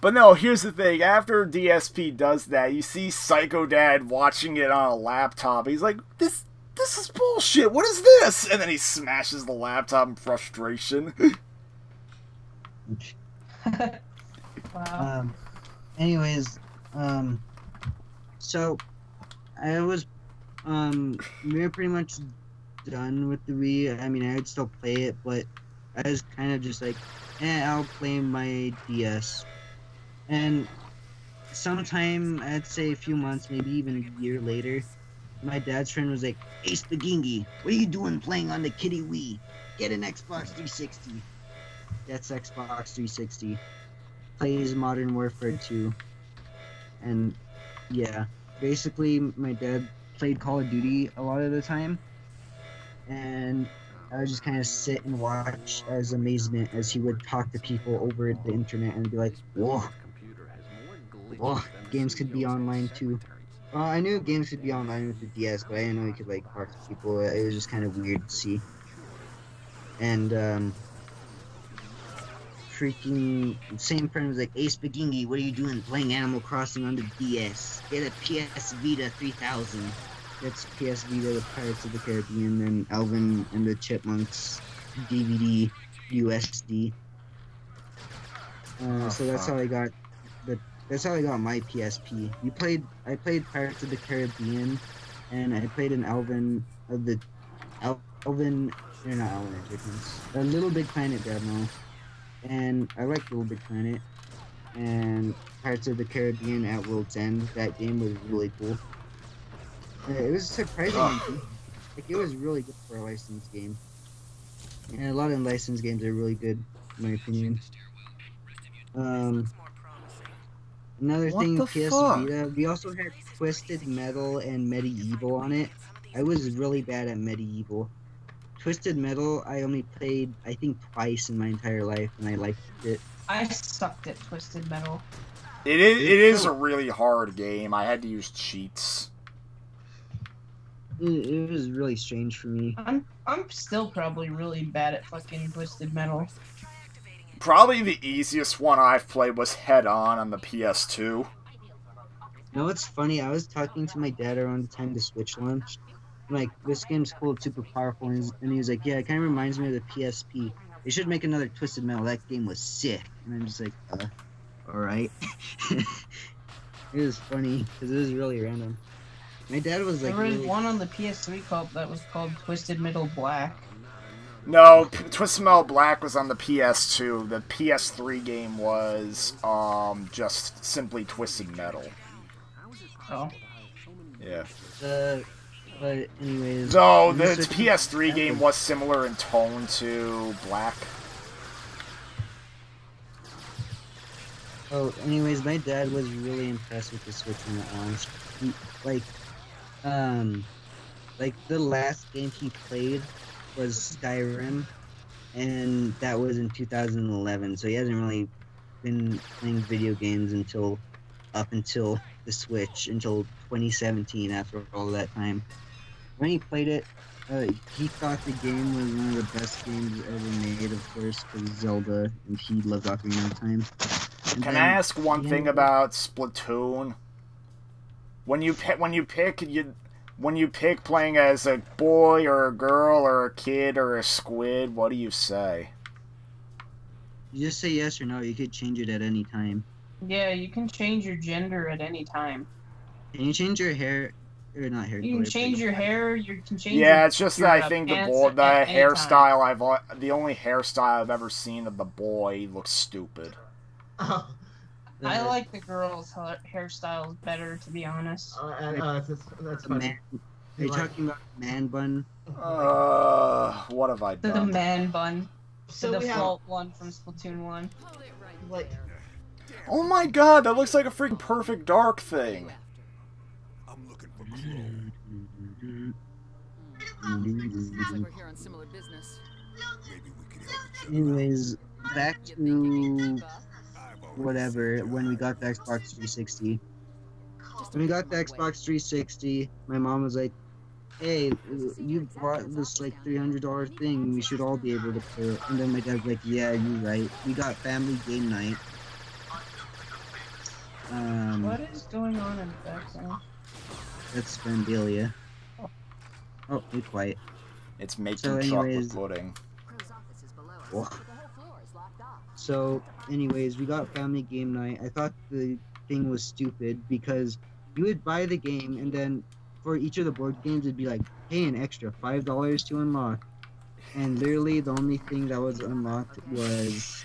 But no, here's the thing. After DSP does that, you see Psycho Dad watching it on a laptop. He's like, this is bullshit. What is this? And then he smashes the laptop in frustration. wow. Anyways, so I was, we were pretty much done with the Wii. I mean, I would still play it, but I was kind of just like, I'll play my DS. And sometime, I'd say a few months, maybe even a year later, my dad's friend was like, "Hey, Spagingi, what are you doing playing on the kitty Wii? Get an Xbox 360. That's Xbox 360. Plays Modern Warfare 2. And yeah, basically my dad played Call of Duty a lot of the time. And I would just kind of sit and watch as amazement as he would talk to people over the internet and be like, whoa, games could be online too. Well, I knew games could be online with the DS, but I didn't know you could like talk to people. It was just kind of weird to see. And freaking same friend was like, "Hey, Spagingi, what are you doing playing Animal Crossing on the DS? Get a PS Vita 3000." That's PS Vita, the Pirates of the Caribbean, and Alvin and the Chipmunks DVD USD. So that's how I got that's how I got my PSP. I played Pirates of the Caribbean, and I played an Alvin of the Alvin. They're not Alvin and Chipmunks. A Little Big Planet demo, and I like Little Big Planet. And Pirates of the Caribbean at World's End. That game was really cool. It was surprisingly good. Like, it was really good for a licensed game. And a lot of licensed games are really good, in my opinion. Another What thing, the PS fuck? Vita, we also had Twisted Metal and Medieval on it. I was really bad at Medieval. Twisted Metal, I only played, I think, twice in my entire life, and I liked it. I sucked at Twisted Metal. It is a really hard game. I had to use cheats. It was really strange for me. I'm still probably really bad at fucking Twisted Metal. Probably the easiest one I've played was Head On the PS2. You know what's funny? I was talking to my dad around the time the Switch launched. I'm like, this game's cool, it's super powerful, and he was like, yeah, it kind of reminds me of the PSP. They should make another Twisted Metal. That game was sick. And I'm just like, alright. It was funny, because it was really random. My dad was like, There was really... one on the PS3 that was called Twisted Metal Black. No, Twisted Metal Black was on the PS2. The PS3 game was just simply Twisted Metal. Oh. Yeah. But anyways... Though the PS3 game was similar in tone to Black. Oh, anyways, my dad was really impressed with the Switch when it launched. Like the last game he played was Skyrim, and that was in 2011. So he hasn't really been playing video games up until the Switch until 2017. After all that time, when he played it, he thought the game was one of the best games ever made, of course, because Zelda, and he loved Ocarina of Time. And Can then I ask one he thing ended up- about Splatoon? When you pick playing as a boy or a girl or a kid or a squid, what do you say? You just say yes or no. You could change it at any time. Yeah, you can change your gender at any time. Can you change your hair? Or not hair You can color, change your hair. You can change. Yeah, it's just your, that I think the pants boy, at the any time. hairstyle the only hairstyle I've ever seen of the boy looks stupid. Oh, I like the girls' hairstyles better, to be honest. that's the funny. man. Are you talking about man bun? What have I The done? man bun, So the we have default one from Splatoon 1. like Oh my god, that looks like a freaking Perfect Dark thing. I'm looking for Crow. Sounds like we're here on similar business. Maybe we could help each other. Anyways, back You think you to can keep up? I've already whatever. figured When we out. got the Xbox 360. Just When we got the my way. Xbox 360, my mom was like, "Hey, you bought this like $300 thing. We should all be able to play it." And then my dad's like, "Yeah, you're right. We got family game night." What is going on in the background? That's Vandalia. Oh, be quiet. It's making So chocolate anyways- pudding. Crow's office is below us, Whoa. but the whole floor is locked off. So, anyways, we got family game night. I thought the thing was stupid because you would buy the game and then for each of the board games it'd be like, pay an extra $5 to unlock. And literally the only thing that was unlocked was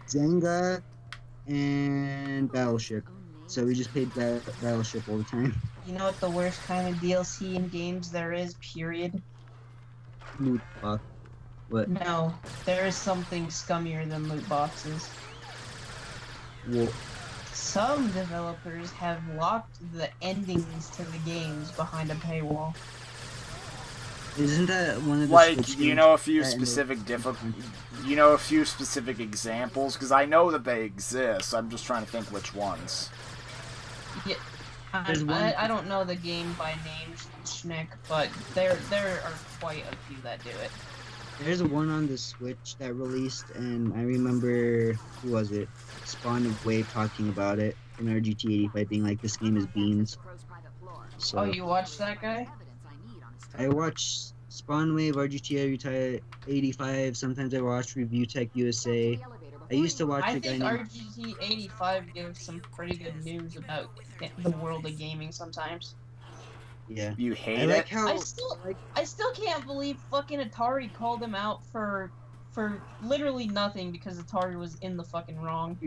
Jenga and Battleship. So we just paid Battleship all the time. You know what the worst kind of DLC in games there is, period? Loot box. What? No, there is something scummier than loot boxes. Whoa. Some developers have locked the endings to the games behind a paywall. Isn't that one of the Like, Switch you games know a few that ended specific up- you know a few specific examples? Because I know that they exist. I'm just trying to think which ones. Yeah, There's one- I don't know the game by name, shnick, but there are quite a few that do it. There's one on the Switch that released, and I remember, who was it? Spawn and Wave talking about it in our GTA 85 being like, this game is beans. So, Oh, you watched that guy? I watch Spawn Wave, RGT 85, sometimes I watch Review Tech USA. I used to watch I a guy think named... RGT 85 gives some pretty good news about the world of gaming sometimes. Yeah. You I hate like it? how... I still can't believe fucking Atari called him out for literally nothing because Atari was in the fucking wrong.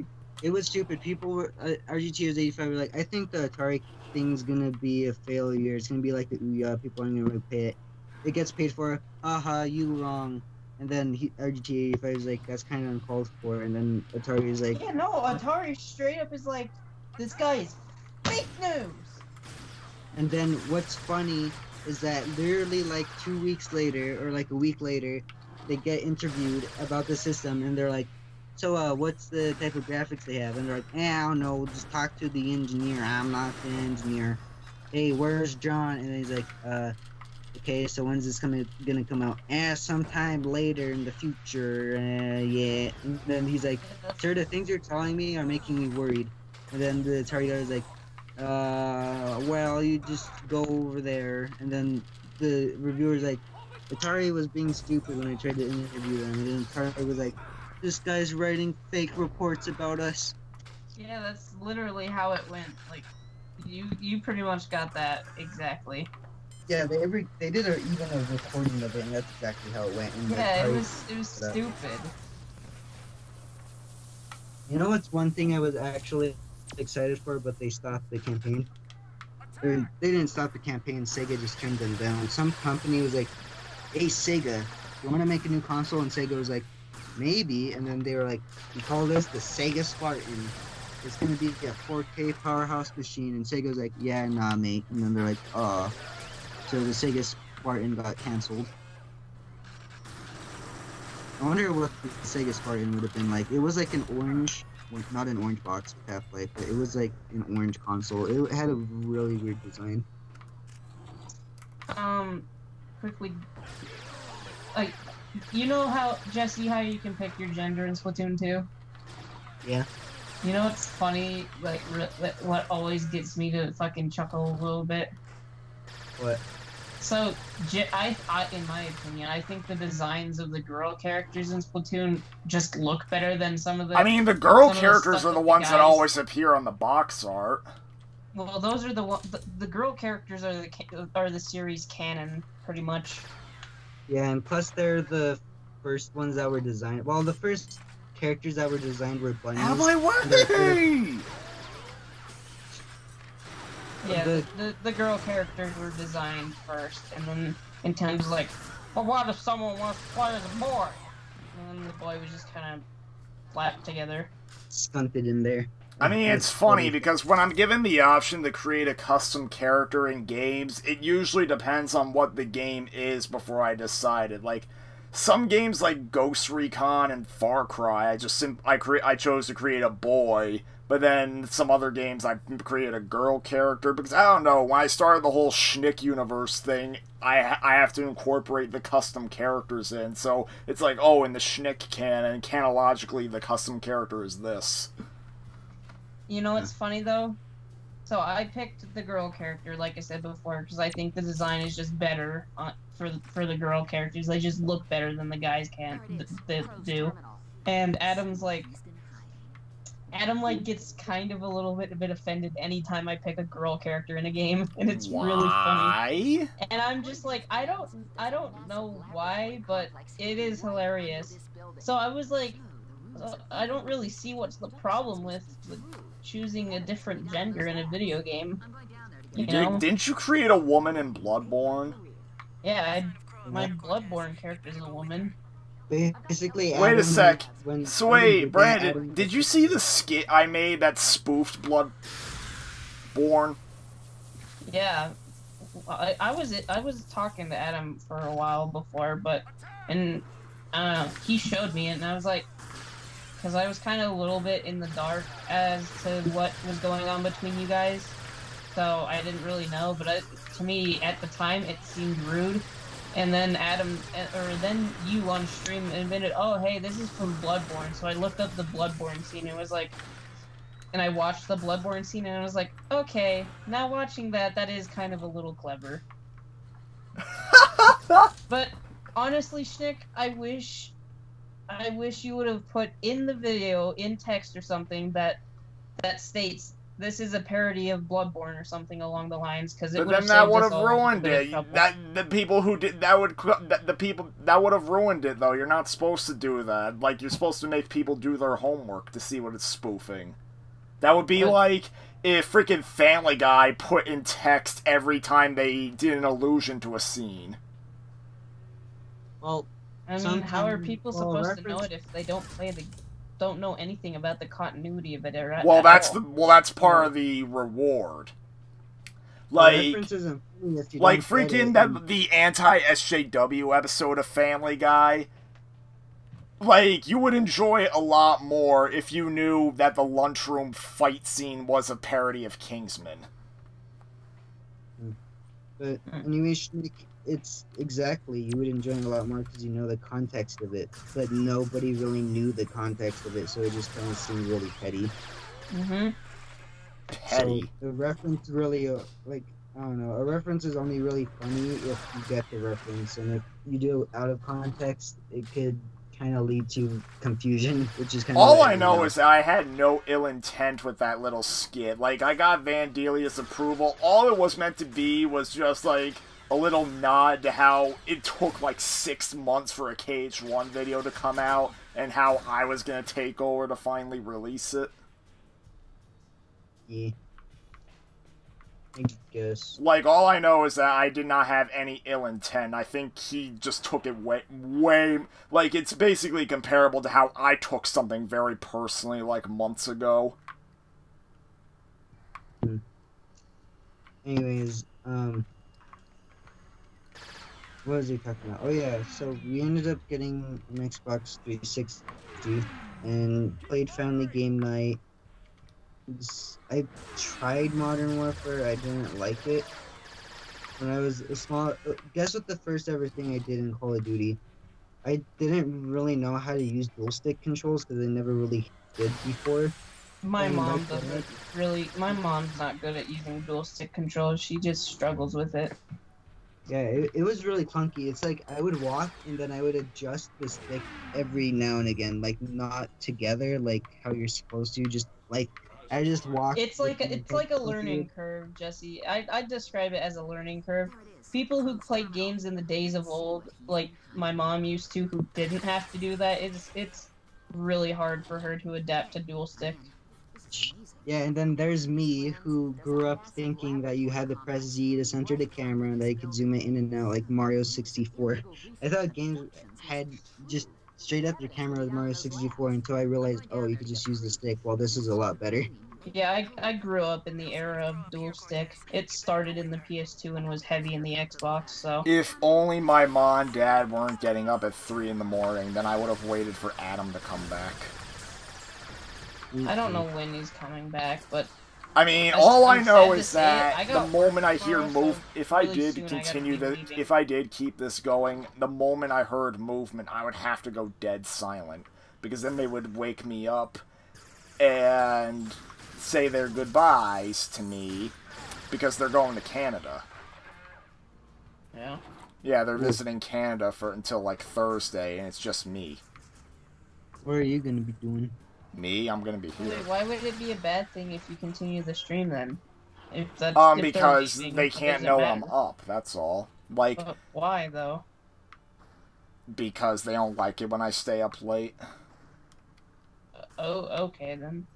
It was stupid. People were... RGT 85 were like, I think the Atari thing's gonna be a failure. It's gonna be like the Ouya. People aren't gonna pay it. It gets paid for. Aha, you wrong. And then RGT 85 is like, that's kind of uncalled for. And then Atari is like, Yeah, no, Atari straight up is like, this guy is fake news. and then what's funny is that literally like 2 weeks later or like a week later, they get interviewed about the system and they're like, so what's the type of graphics they have? And they're like, I don't know, just talk to the engineer. I'm not the engineer. Hey, where's John? And then he's like, okay, so when's this gonna come out? Sometime later in the future. Yeah. And then he's like, sir, the things you're telling me are making me worried. And then the Atari guy is like, well, you just go over there. And then the reviewer's like, Atari was being stupid when I tried to interview them. And then Atari was like, this guy's writing fake reports about us. Yeah, that's literally how it went. Like, you pretty much got that exactly. Yeah, they did even a recording of it, and that's exactly how it went. And Yeah, Atari- it was stupid. You know what's one thing I was actually excited for, but they stopped the campaign? Or they didn't stop the campaign, Sega just turned them down. Some company was like, hey Sega, you want to make a new console? And Sega was like, maybe. And then they were like, we call this the Sega Spartan. It's going to be a 4K powerhouse machine. And Sega was like, yeah, nah, mate. And then they're like, oh. So the Sega Spartan got canceled. I wonder what the Sega Spartan would have been like. It was like an orange, well, not an orange box with Half-Life, but it was like an orange console. It had a really weird design. Quickly, like, you know how, Jesse, how you can pick your gender in Splatoon 2? Yeah. You know what's funny, like, what always gets me to fucking chuckle a little bit? What? So, I, in my opinion, I think the designs of the girl characters in Splatoon just look better than some of the... I mean, the girl some of characters stuff are the with ones that guys. always appear on the box art. Well, those are the girl characters are the series canon, pretty much. Yeah, and plus they're the first ones that were designed. Well, the first characters that were designed were bunnies. Out of my way! Yeah, the girl characters were designed first, and then Nintendo's like, well, what if someone wants to play as a boy? And then the boy was just kind of slapped together. Stunted in there. I mean, it's funny because when I'm given the option to create a custom character in games, it usually depends on what the game is before I decide it. Like, some games like Ghost Recon and Far Cry, I chose to create a boy, but then some other games I create a girl character because I don't know. When I started the whole shnick universe thing, I have to incorporate the custom characters in. So it's like, oh, in the shnick canon, canonically, the custom character is this. You know what's funny though? So I picked the girl character, like I said before, because I think the design is just better for the girl characters. They just look better than the guys do. And Adam gets kind of a bit offended anytime I pick a girl character in a game, and it's really funny. And I'm just like, I don't know why, but it is hilarious. So I was like, I don't really see what's the problem with choosing a different gender in a video game. Didn't you create a woman in Bloodborne? Yeah, my Bloodborne character is a woman. Basically, wait a sec. So wait, Brandon, did you see the skit I made that spoofed Bloodborne? Yeah, I was talking to Adam for a while before, and he showed me it, and I was like, because I was kind of a little bit in the dark as to what was going on between you guys, so I didn't really know, but to me, at the time, it seemed rude. And then then you on stream admitted, oh, hey, this is from Bloodborne. So I looked up the Bloodborne scene and was like, and I watched the Bloodborne scene and I was like, okay, now watching that is kind of a little clever. But honestly, Shnick, I wish you would have put in the video, in text or something, that states this is a parody of Bloodborne or something along the lines, because it would have saved us all. But then that would have ruined it. The people who did that would have ruined it though. You're not supposed to do that. Like, you're supposed to make people do their homework to see what it's spoofing. That would be like if freaking Family Guy put in text every time they did an allusion to a scene. Well, I mean, how are people supposed to know it if they don't know anything about the continuity of it? Well, that's part of the reward. Like freaking the anti-SJW episode of Family Guy. Like, you would enjoy it a lot more if you knew that the lunchroom fight scene was a parody of Kingsman. But anyway, it's exactly, you would enjoy it a lot more because you know the context of it. But nobody really knew the context of it, so it just kind of seemed really petty. Mm-hmm. Petty. So the reference really, like, I don't know, a reference is only really funny if you get the reference, and if you do it out of context, it could kind of lead to confusion, which is kind of... All I know is that I had no ill intent with that little skit. Like, I got Vandelia's approval. All it was meant to be was just, like, a little nod to how it took, like, 6 months for a KH1 video to come out, and how I was gonna take over to finally release it. Yeah. I guess. Like, all I know is that I did not have any ill intent. I think he just took it way... Like, it's basically comparable to how I took something very personally, like, months ago. Anyways, What was we talking about? Oh yeah, so we ended up getting an Xbox 360 and played Family Game Night. I tried Modern Warfare. I didn't like it. When I was a small, guess what the first ever thing I did in Call of Duty? I didn't really know how to use dual stick controls because I never really did before. My And mom like doesn't that, really. My mom's not good at using dual stick controls. She just struggles with it. yeah, it was really clunky. It's like I would walk and then I would adjust the stick every now and again, like not together, like how you're supposed to. Just like I just walk. It's with like my it's head like a tilted. learning curve, Jesse. I describe it as a learning curve. People who played games in the days of old, like my mom used to, who didn't have to do that, it's really hard for her to adapt to dual stick. Yeah, and then there's me who grew up thinking that you had to press Z to center the camera and that you could zoom it in and out like Mario 64. I thought games had just straight up the camera with Mario 64 until I realized, oh, you could just use the stick. Well, this is a lot better. Yeah, I grew up in the era of dual stick. It started in the PS2 and was heavy in the Xbox, so. If only my mom and dad weren't getting up at 3 in the morning, then I would have waited for Adam to come back. I don't know when he's coming back, but I mean, I'm all I sad know to is say it. I that the got moment I work hear tomorrow, so if I really did soon I gotta continue be the, leaving. if I did keep this going, the moment I heard movement, I would have to go dead silent, because then they would wake me up and say their goodbyes to me, because they're going to Canada. Yeah. Yeah, they're visiting Canada until like Thursday, and it's just me. What are you going to be doing? Me? I'm gonna be here. Wait, why would it be a bad thing if you continue the stream then? If that's if they're Because leaving, they it can't doesn't know matter. I'm up, that's all. Like, Why though? because they don't like it when I stay up late. Oh, okay then.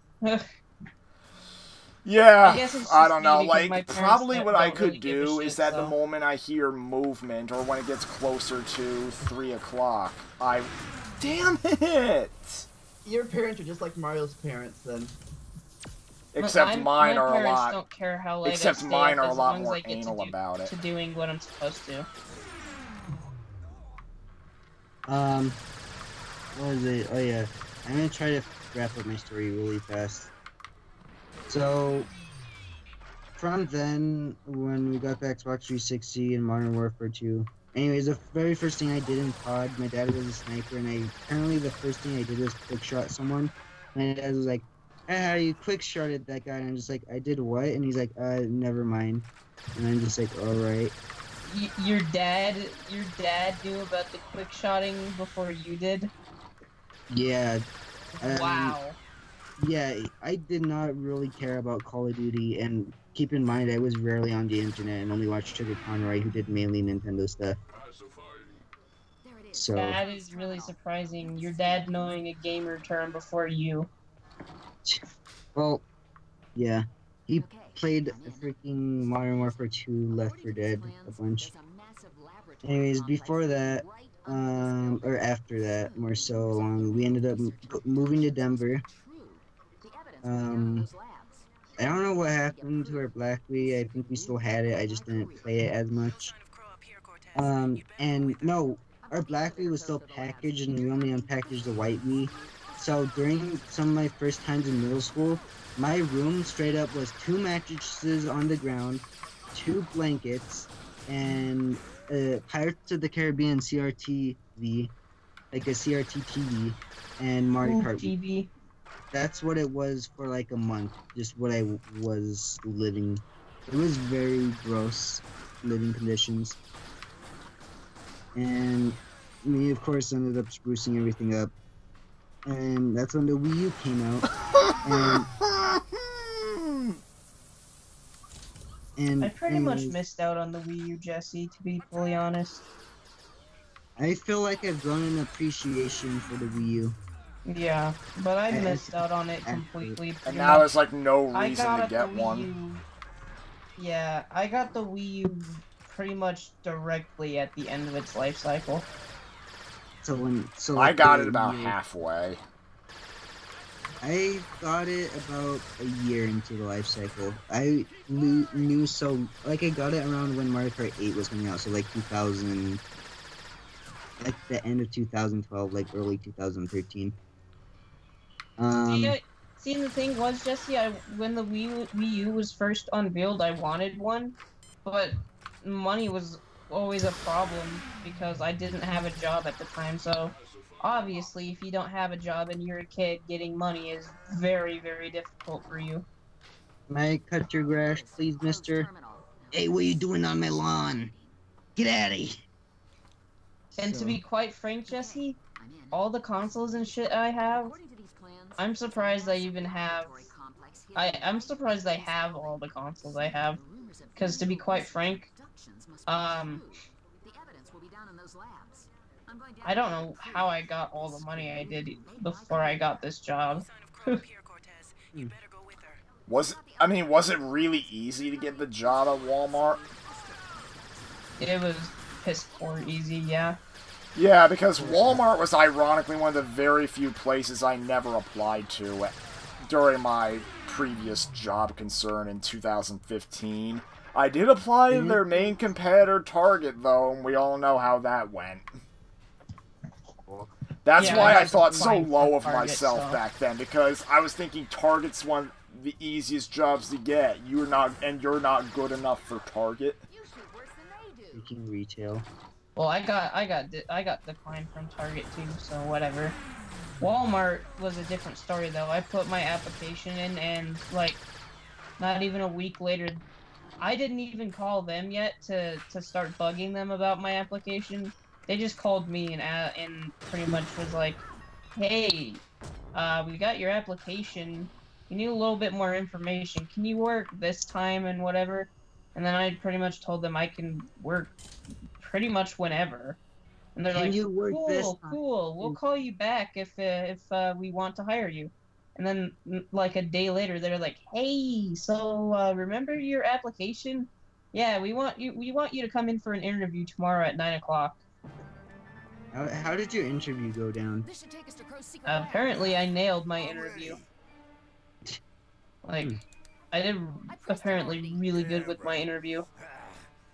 Yeah, I guess it's I just don't me know. because my Like, parents probably what I don't could really give a do shit, is that the so. moment I hear movement, or when it gets closer to 3 o'clock, I... Damn it! Your parents are just like Mario's parents, then. Except mine my are a parents lot... don't care how late Except I stay mine up are a as lot long more as I get anal about it. to doing what I'm supposed to. What was it? Oh yeah, I'm gonna try to wrap up my story really fast. So, from then, when we got the Xbox 360 and Modern Warfare 2, anyways, the very first thing I did in COD, my dad was a sniper, and apparently the first thing I did was quick shot someone. My dad was like, "How you quick shotted that guy?" And I'm just like, "I did what?" And he's like, never mind." And I'm just like, "All right." Your dad knew about the quick shotting before you did. Yeah. Wow. Yeah, I did not really care about Call of Duty, and keep in mind I was rarely on the internet and only watched Sugar Conroy, who did mainly Nintendo stuff. So, That is really surprising. Your dad knowing a gamer term before you. well, yeah, he played freaking Modern Warfare 2, Left 4 Dead a bunch. Anyways, before that, or after that, more so, we ended up moving to Denver. I don't know what happened to our Black Wii. I think we still had it. I just didn't play it as much. And no, our Black Wii was still packaged, and we only unpackaged the white Wii. So during some of my first times in middle school, my room straight up was 2 mattresses on the ground, 2 blankets, and Pirates of the Caribbean CRT TV, like a CRT TV, and Mario Kart. TV. That's what it was for like a month, just what I was living. It was very gross living conditions. And me, of course, ended up sprucing everything up. And that's when the Wii U came out. And I pretty much anyways, missed out on the Wii U, Jesse, to be fully honest. I feel like I've grown an appreciation for the Wii U. Yeah, but I I- missed out on it completely. And pretty now much. there's like no I reason got to the get Wii one. U. Yeah, I got the Wii U pretty much directly at the end of its life cycle. So I got it the about Wii U- halfway. I got it about a year into the life cycle. I knew so like I got it around when Mario Kart 8 was coming out, so like 2000, like the end of 2012, like early 2013. See, the thing was, Jesse, when the Wii U was first unveiled, I wanted one, but money was always a problem because I didn't have a job at the time. So, obviously, if you don't have a job and you're a kid, getting money is very, very difficult for you. May I cut your grass, please, mister? Hey, what are you doing on my lawn? Get out of here! And to be quite frank, Jesse, all the consoles and shit I have, I'm surprised I even have. I'm surprised I have all the consoles I have, because to be quite frank, I don't know how I got all the money I did before I got this job. Was it really easy to get the job at Walmart? It was piss poor easy, yeah. Yeah, because Walmart was ironically one of the very few places I never applied to during my previous job concern in 2015. I did apply to their main competitor, Target, though, and we all know how that went. That's why I thought so low of myself back then, because I was thinking Target's one of the easiest jobs to get. You're not good enough for Target. Speaking retail. Well, I got declined from Target too, so whatever. Walmart was a different story though. I put my application in, and like, not even a week later, I didn't even call them yet to start bugging them about my application. They just called me and pretty much was like, "Hey, we got your application. We need a little bit more information. Can you work this time and whatever?" And then I pretty much told them I can work pretty much whenever. And they're like, cool, we'll call you back if we want to hire you. And then like a day later, they're like, hey, so remember your application? Yeah, we want you to come in for an interview tomorrow at 9 o'clock. How did your interview go down? Apparently, I nailed my interview. Like, I did apparently really good with my interview.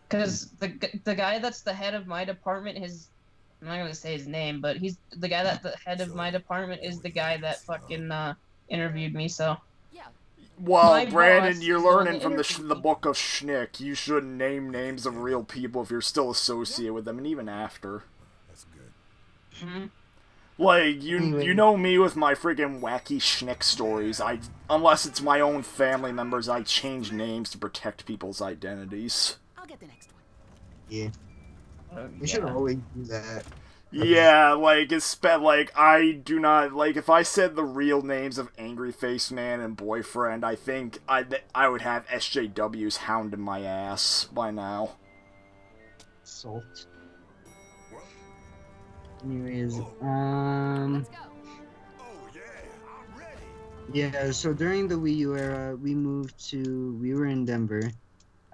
Because the guy that's the head of my department, I'm not gonna say his name, but he's the guy that the head of my department is the guy that fucking interviewed me. So. Well, Brandon, you're learning from the book of Shnick. You shouldn't name names of real people if you're still associated with them, and even after. That's good. Mm-hmm. Like, you know me with my friggin' wacky Shnick stories. Unless it's my own family members, I change names to protect people's identities. I'll get the next one. Yeah. You should always do that. Yeah, like, I do not, like, if I said the real names of Angry Face Man and Boyfriend, I think I would have SJWs hounding my ass by now. Salt. Anyways, Let's go. Oh yeah, I'm ready. yeah, so during the Wii U era, we were in Denver.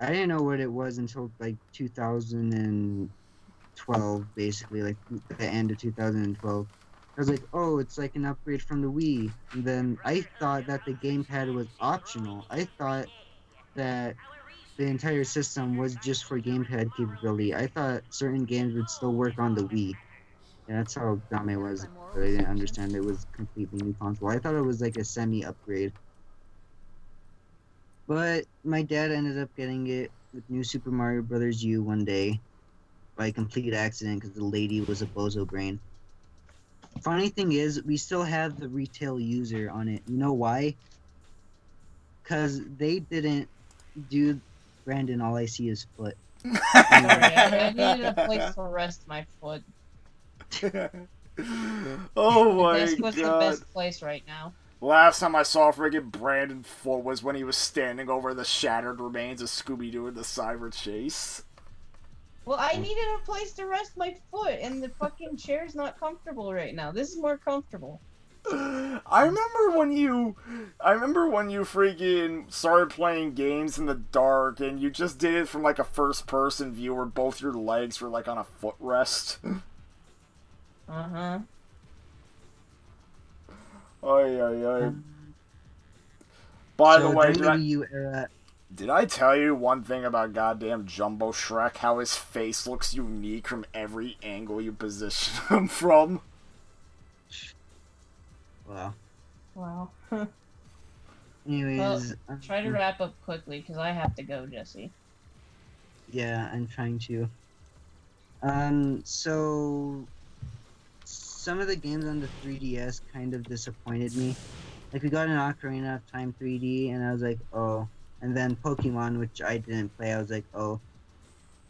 I didn't know what it was until like 2012, basically, like the end of 2012. I was like, oh, it's like an upgrade from the Wii. And then I thought that the gamepad was optional. I thought that the entire system was just for gamepad capability. I thought certain games would still work on the Wii. Yeah, that's how dumb I was. But I didn't understand it was a completely new console. I thought it was like a semi-upgrade. But my dad ended up getting it with New Super Mario Bros. U one day by complete accident because the lady was a bozo brain. Funny thing is, we still have the retail user on it. You know why? Because they didn't do Brandon, all I see is foot. Sorry, I needed a place to rest my foot. Oh my This was god. the best place right now. Last time I saw friggin' Brandon Foot was when he was standing over the shattered remains of Scooby-Doo in the cyber chase. Well, I needed a place to rest my foot, and the fucking chair's not comfortable right now. This is more comfortable. I remember when you freaking started playing games in the dark and you just did it from like a first-person view where both your legs were like on a footrest. Uh-huh. Ay, ay, ay. By the So way, during the Wii U era, did I tell you one thing about goddamn Jumbo Shrek? How his face looks unique from every angle you position him from? wow. Wow. Anyways, Try to wrap up quickly because I have to go, Jesse. yeah, I'm trying to. So some of the games on the 3DS kind of disappointed me. Like we got an Ocarina of Time 3D, and I was like, oh. And then Pokemon, which I didn't play, I was like, oh.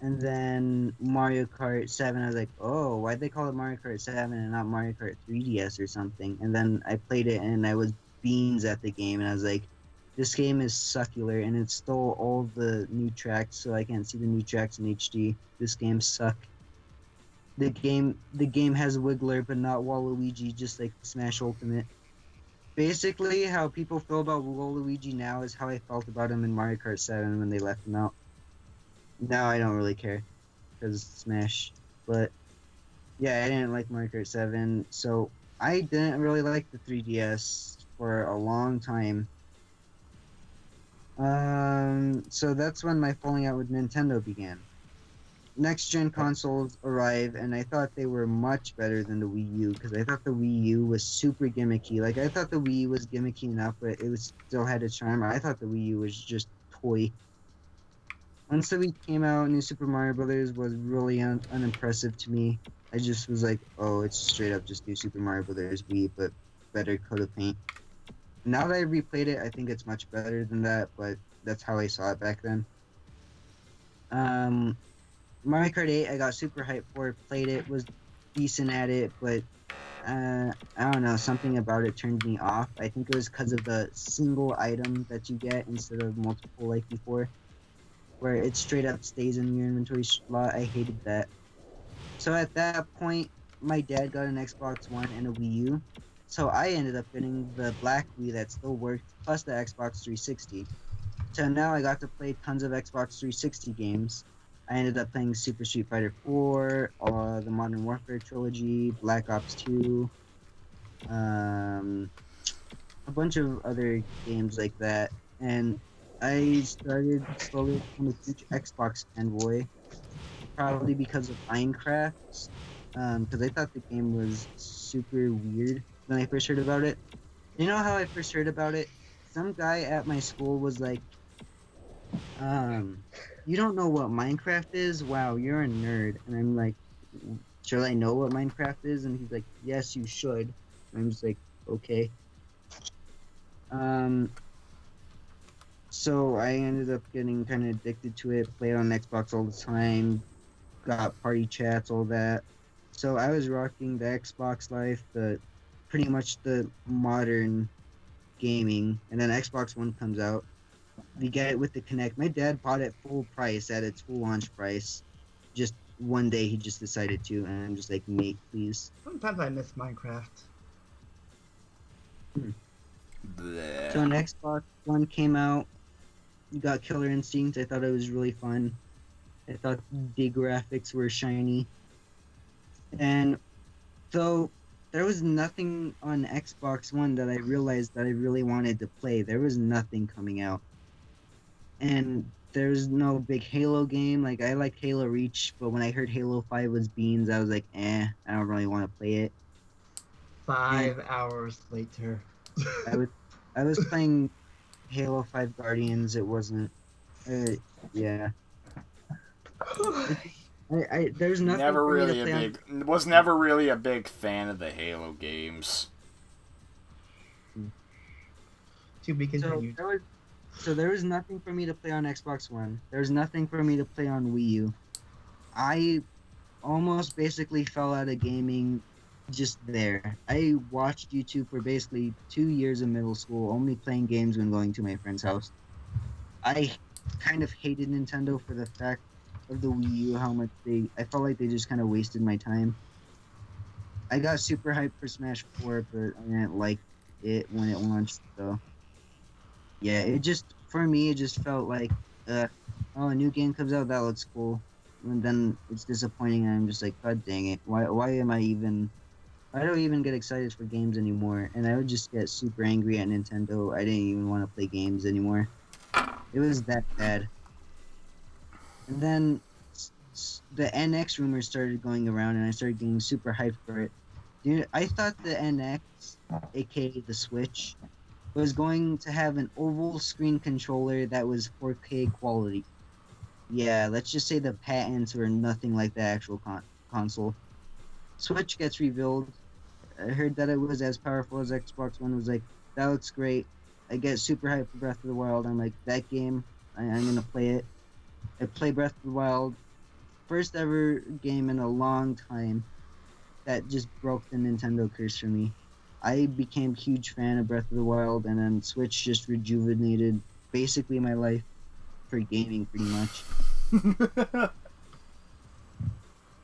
And then Mario Kart 7, I was like, oh, why'd they call it Mario Kart 7 and not Mario Kart 3DS or something? And then I played it, and I was beans at the game, and I was like, this game is succulent, and it stole all the new tracks, so I can't see the new tracks in HD. This game suck. The game has Wiggler, but not Waluigi, just like Smash Ultimate. Basically, how people feel about Waluigi now is how I felt about him in Mario Kart 7 when they left him out. Now I don't really care, because Smash. But, yeah, I didn't like Mario Kart 7, so I didn't really like the 3DS for a long time. So that's when my falling out with Nintendo began. Next-gen consoles arrive, and I thought they were much better than the Wii U, because I thought the Wii U was super gimmicky. Like, I thought the Wii U was gimmicky enough, but it was still had a charm. I thought the Wii U was just toy. Once the Wii came out, New Super Mario Brothers was really unimpressive to me. I just was like, oh, it's straight up just New Super Mario Brothers Wii, but better coat of paint. Now that I replayed it, I think it's much better than that, but that's how I saw it back then. Mario Kart 8, I got super hyped for it, played it, was decent at it, but I don't know, something about it turned me off. I think it was because of the single item that you get instead of multiple like before, where it straight up stays in your inventory slot. I hated that. So at that point, my dad got an Xbox One and a Wii U, so I ended up getting the black Wii that still worked, plus the Xbox 360. So now I got to play tons of Xbox 360 games. I ended up playing Super Street Fighter 4, the Modern Warfare trilogy, Black Ops 2, a bunch of other games like that. And I started slowly becoming a huge Xbox fanboy, probably because of Minecraft, because I thought the game was super weird when I first heard about it. You know how I first heard about it? Some guy at my school was like, you don't know what Minecraft is? Wow, you're a nerd. And I'm like, should I know what Minecraft is? And he's like, yes, you should. And I'm just like, okay. So I ended up getting kind of addicted to it, played on Xbox all the time, got party chats, all that. So I was rocking the Xbox life, pretty much the modern gaming, and then Xbox One comes out. We get it with the Kinect. My dad bought it full price at its full launch price. Just one day he just decided to, and I'm just like, mate, please. Sometimes I miss Minecraft. Bleh. So when Xbox One came out, you got Killer Instinct. I thought it was really fun. I thought the graphics were shiny. And so there was nothing on Xbox One that I realized that I really wanted to play. There was nothing coming out. And there's no big Halo game. Like, I like Halo Reach, but when I heard Halo 5 was beans, I was like, I don't really want to play it. 5 hours later. I was playing Halo 5 Guardians. It wasn't, yeah. There's nothing Never for me really to a play big. Was never really a big fan of the Halo games. To be continued. So there was nothing for me to play on Xbox One. There was nothing for me to play on Wii U. I almost basically fell out of gaming just there. I watched YouTube for basically 2 years in middle school, only playing games when going to my friend's house. I kind of hated Nintendo for the fact of the Wii U, how much I felt like they just kind of wasted my time. I got super hyped for Smash 4, but I didn't like it when it launched, so yeah, for me, it just felt like, oh, a new game comes out, that looks cool. And then it's disappointing, and I'm just like, god dang it, why am I even I don't even get excited for games anymore, and I would just get super angry at Nintendo. I didn't even want to play games anymore. It was that bad. And then the NX rumors started going around, and I started getting super hyped for it. Dude, I thought the NX, aka the Switch, was going to have an oval screen controller that was 4K quality. Yeah, let's just say the patents were nothing like the actual console. Switch gets revealed. I heard that it was as powerful as Xbox One. Was like, that looks great. I get super hyped for Breath of the Wild. I'm like, that game, I'm gonna play it. I play Breath of the Wild. First ever game in a long time that just broke the Nintendo curse for me. I became a huge fan of Breath of the Wild, and then Switch just rejuvenated basically my life for gaming, pretty much.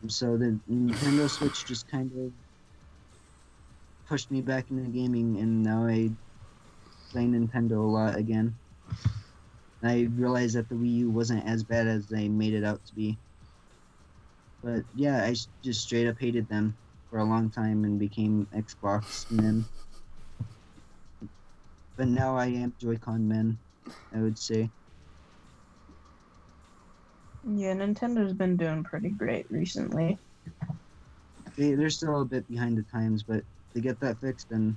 So the Nintendo Switch just kind of pushed me back into gaming, and now I play Nintendo a lot again. And I realized that the Wii U wasn't as bad as they made it out to be. But yeah, I just straight up hated them for a long time and became Xbox men. But now I am Joy-Con men, I would say. Yeah, Nintendo's been doing pretty great recently. They're still a bit behind the times, but to get that fixed, and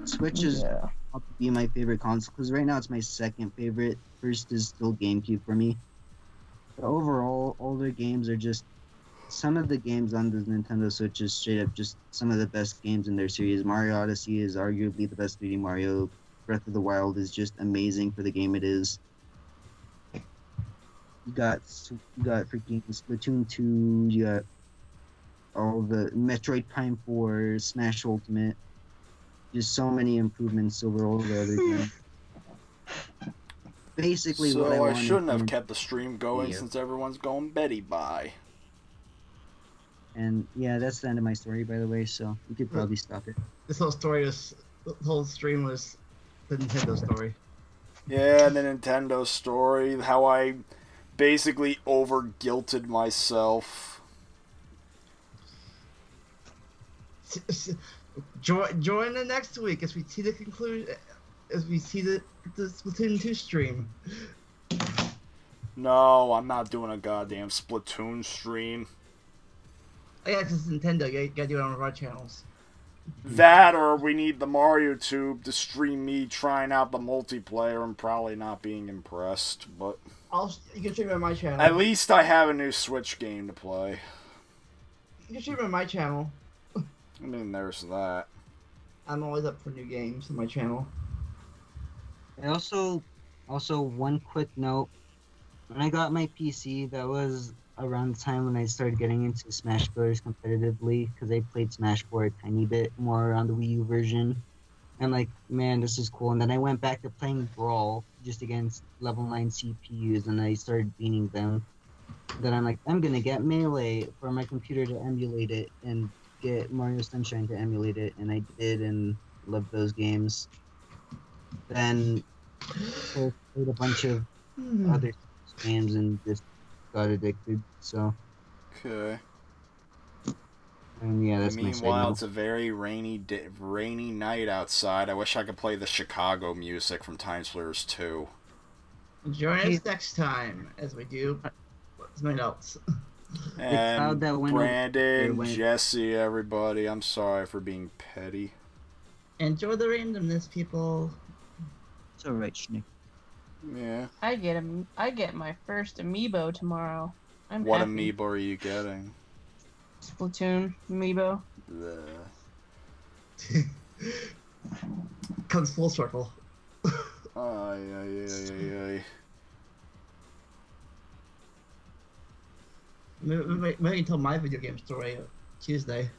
Switch is Yeah. up to be my favorite console, because right now it's my second favorite. First is still GameCube for me. But overall, all their games are just, some of the games on the Nintendo Switch is straight up just some of the best games in their series. Mario Odyssey is arguably the best 3D Mario. Breath of the Wild is just amazing for the game it is. You got freaking Splatoon 2, you got all the Metroid Prime 4, Smash Ultimate. Just so many improvements over all the other games. Basically, what I So I wanted shouldn't have from- kept the stream going Yeah. since everyone's going Betty bye. And yeah, that's the end of my story, by the way. So we could probably stop it. This whole story was, the whole stream was the Nintendo story. Yeah, the Nintendo story, how I basically over-guilted myself. Join the next week as we see the conclusion, as we see the Splatoon 2 stream. No, I'm not doing a goddamn Splatoon stream. Oh, yeah, 'cause it's Nintendo. You gotta do it on one of our channels. That, or we need the Mario Tube to stream me trying out the multiplayer and probably not being impressed, but You can stream it on my channel. at least I have a new Switch game to play. You can stream it on my channel. I mean, there's that. I'm always up for new games on my channel. And also one quick note. When I got my PC, that was around the time when I started getting into Smash Bros. Competitively, because I played Smash 4 a tiny bit more on the Wii U version. And like, man, this is cool. And then I went back to playing Brawl just against level 9 CPUs, and I started beating them. Then I'm like, I'm gonna get Melee for my computer to emulate it, and get Mario Sunshine to emulate it, and I did, and loved those games. Then I played a bunch of other games and just got addicted. So, Okay. and yeah, that's my side Meanwhile, note. it's a very rainy night outside. I wish I could play the Chicago music from TimeSplitters 2. Join us next time as we do something else. And cloud that went over Brandon, there went- Jesse, everybody, I'm sorry for being petty. Enjoy the randomness, people. It's alright, Shnick. Yeah. I get my first amiibo tomorrow. I'm What happy. amiibo are you getting? Splatoon amiibo. Bleh. Comes full circle. Ay, ay, ay, ay, ay. Maybe until my video game story Tuesday.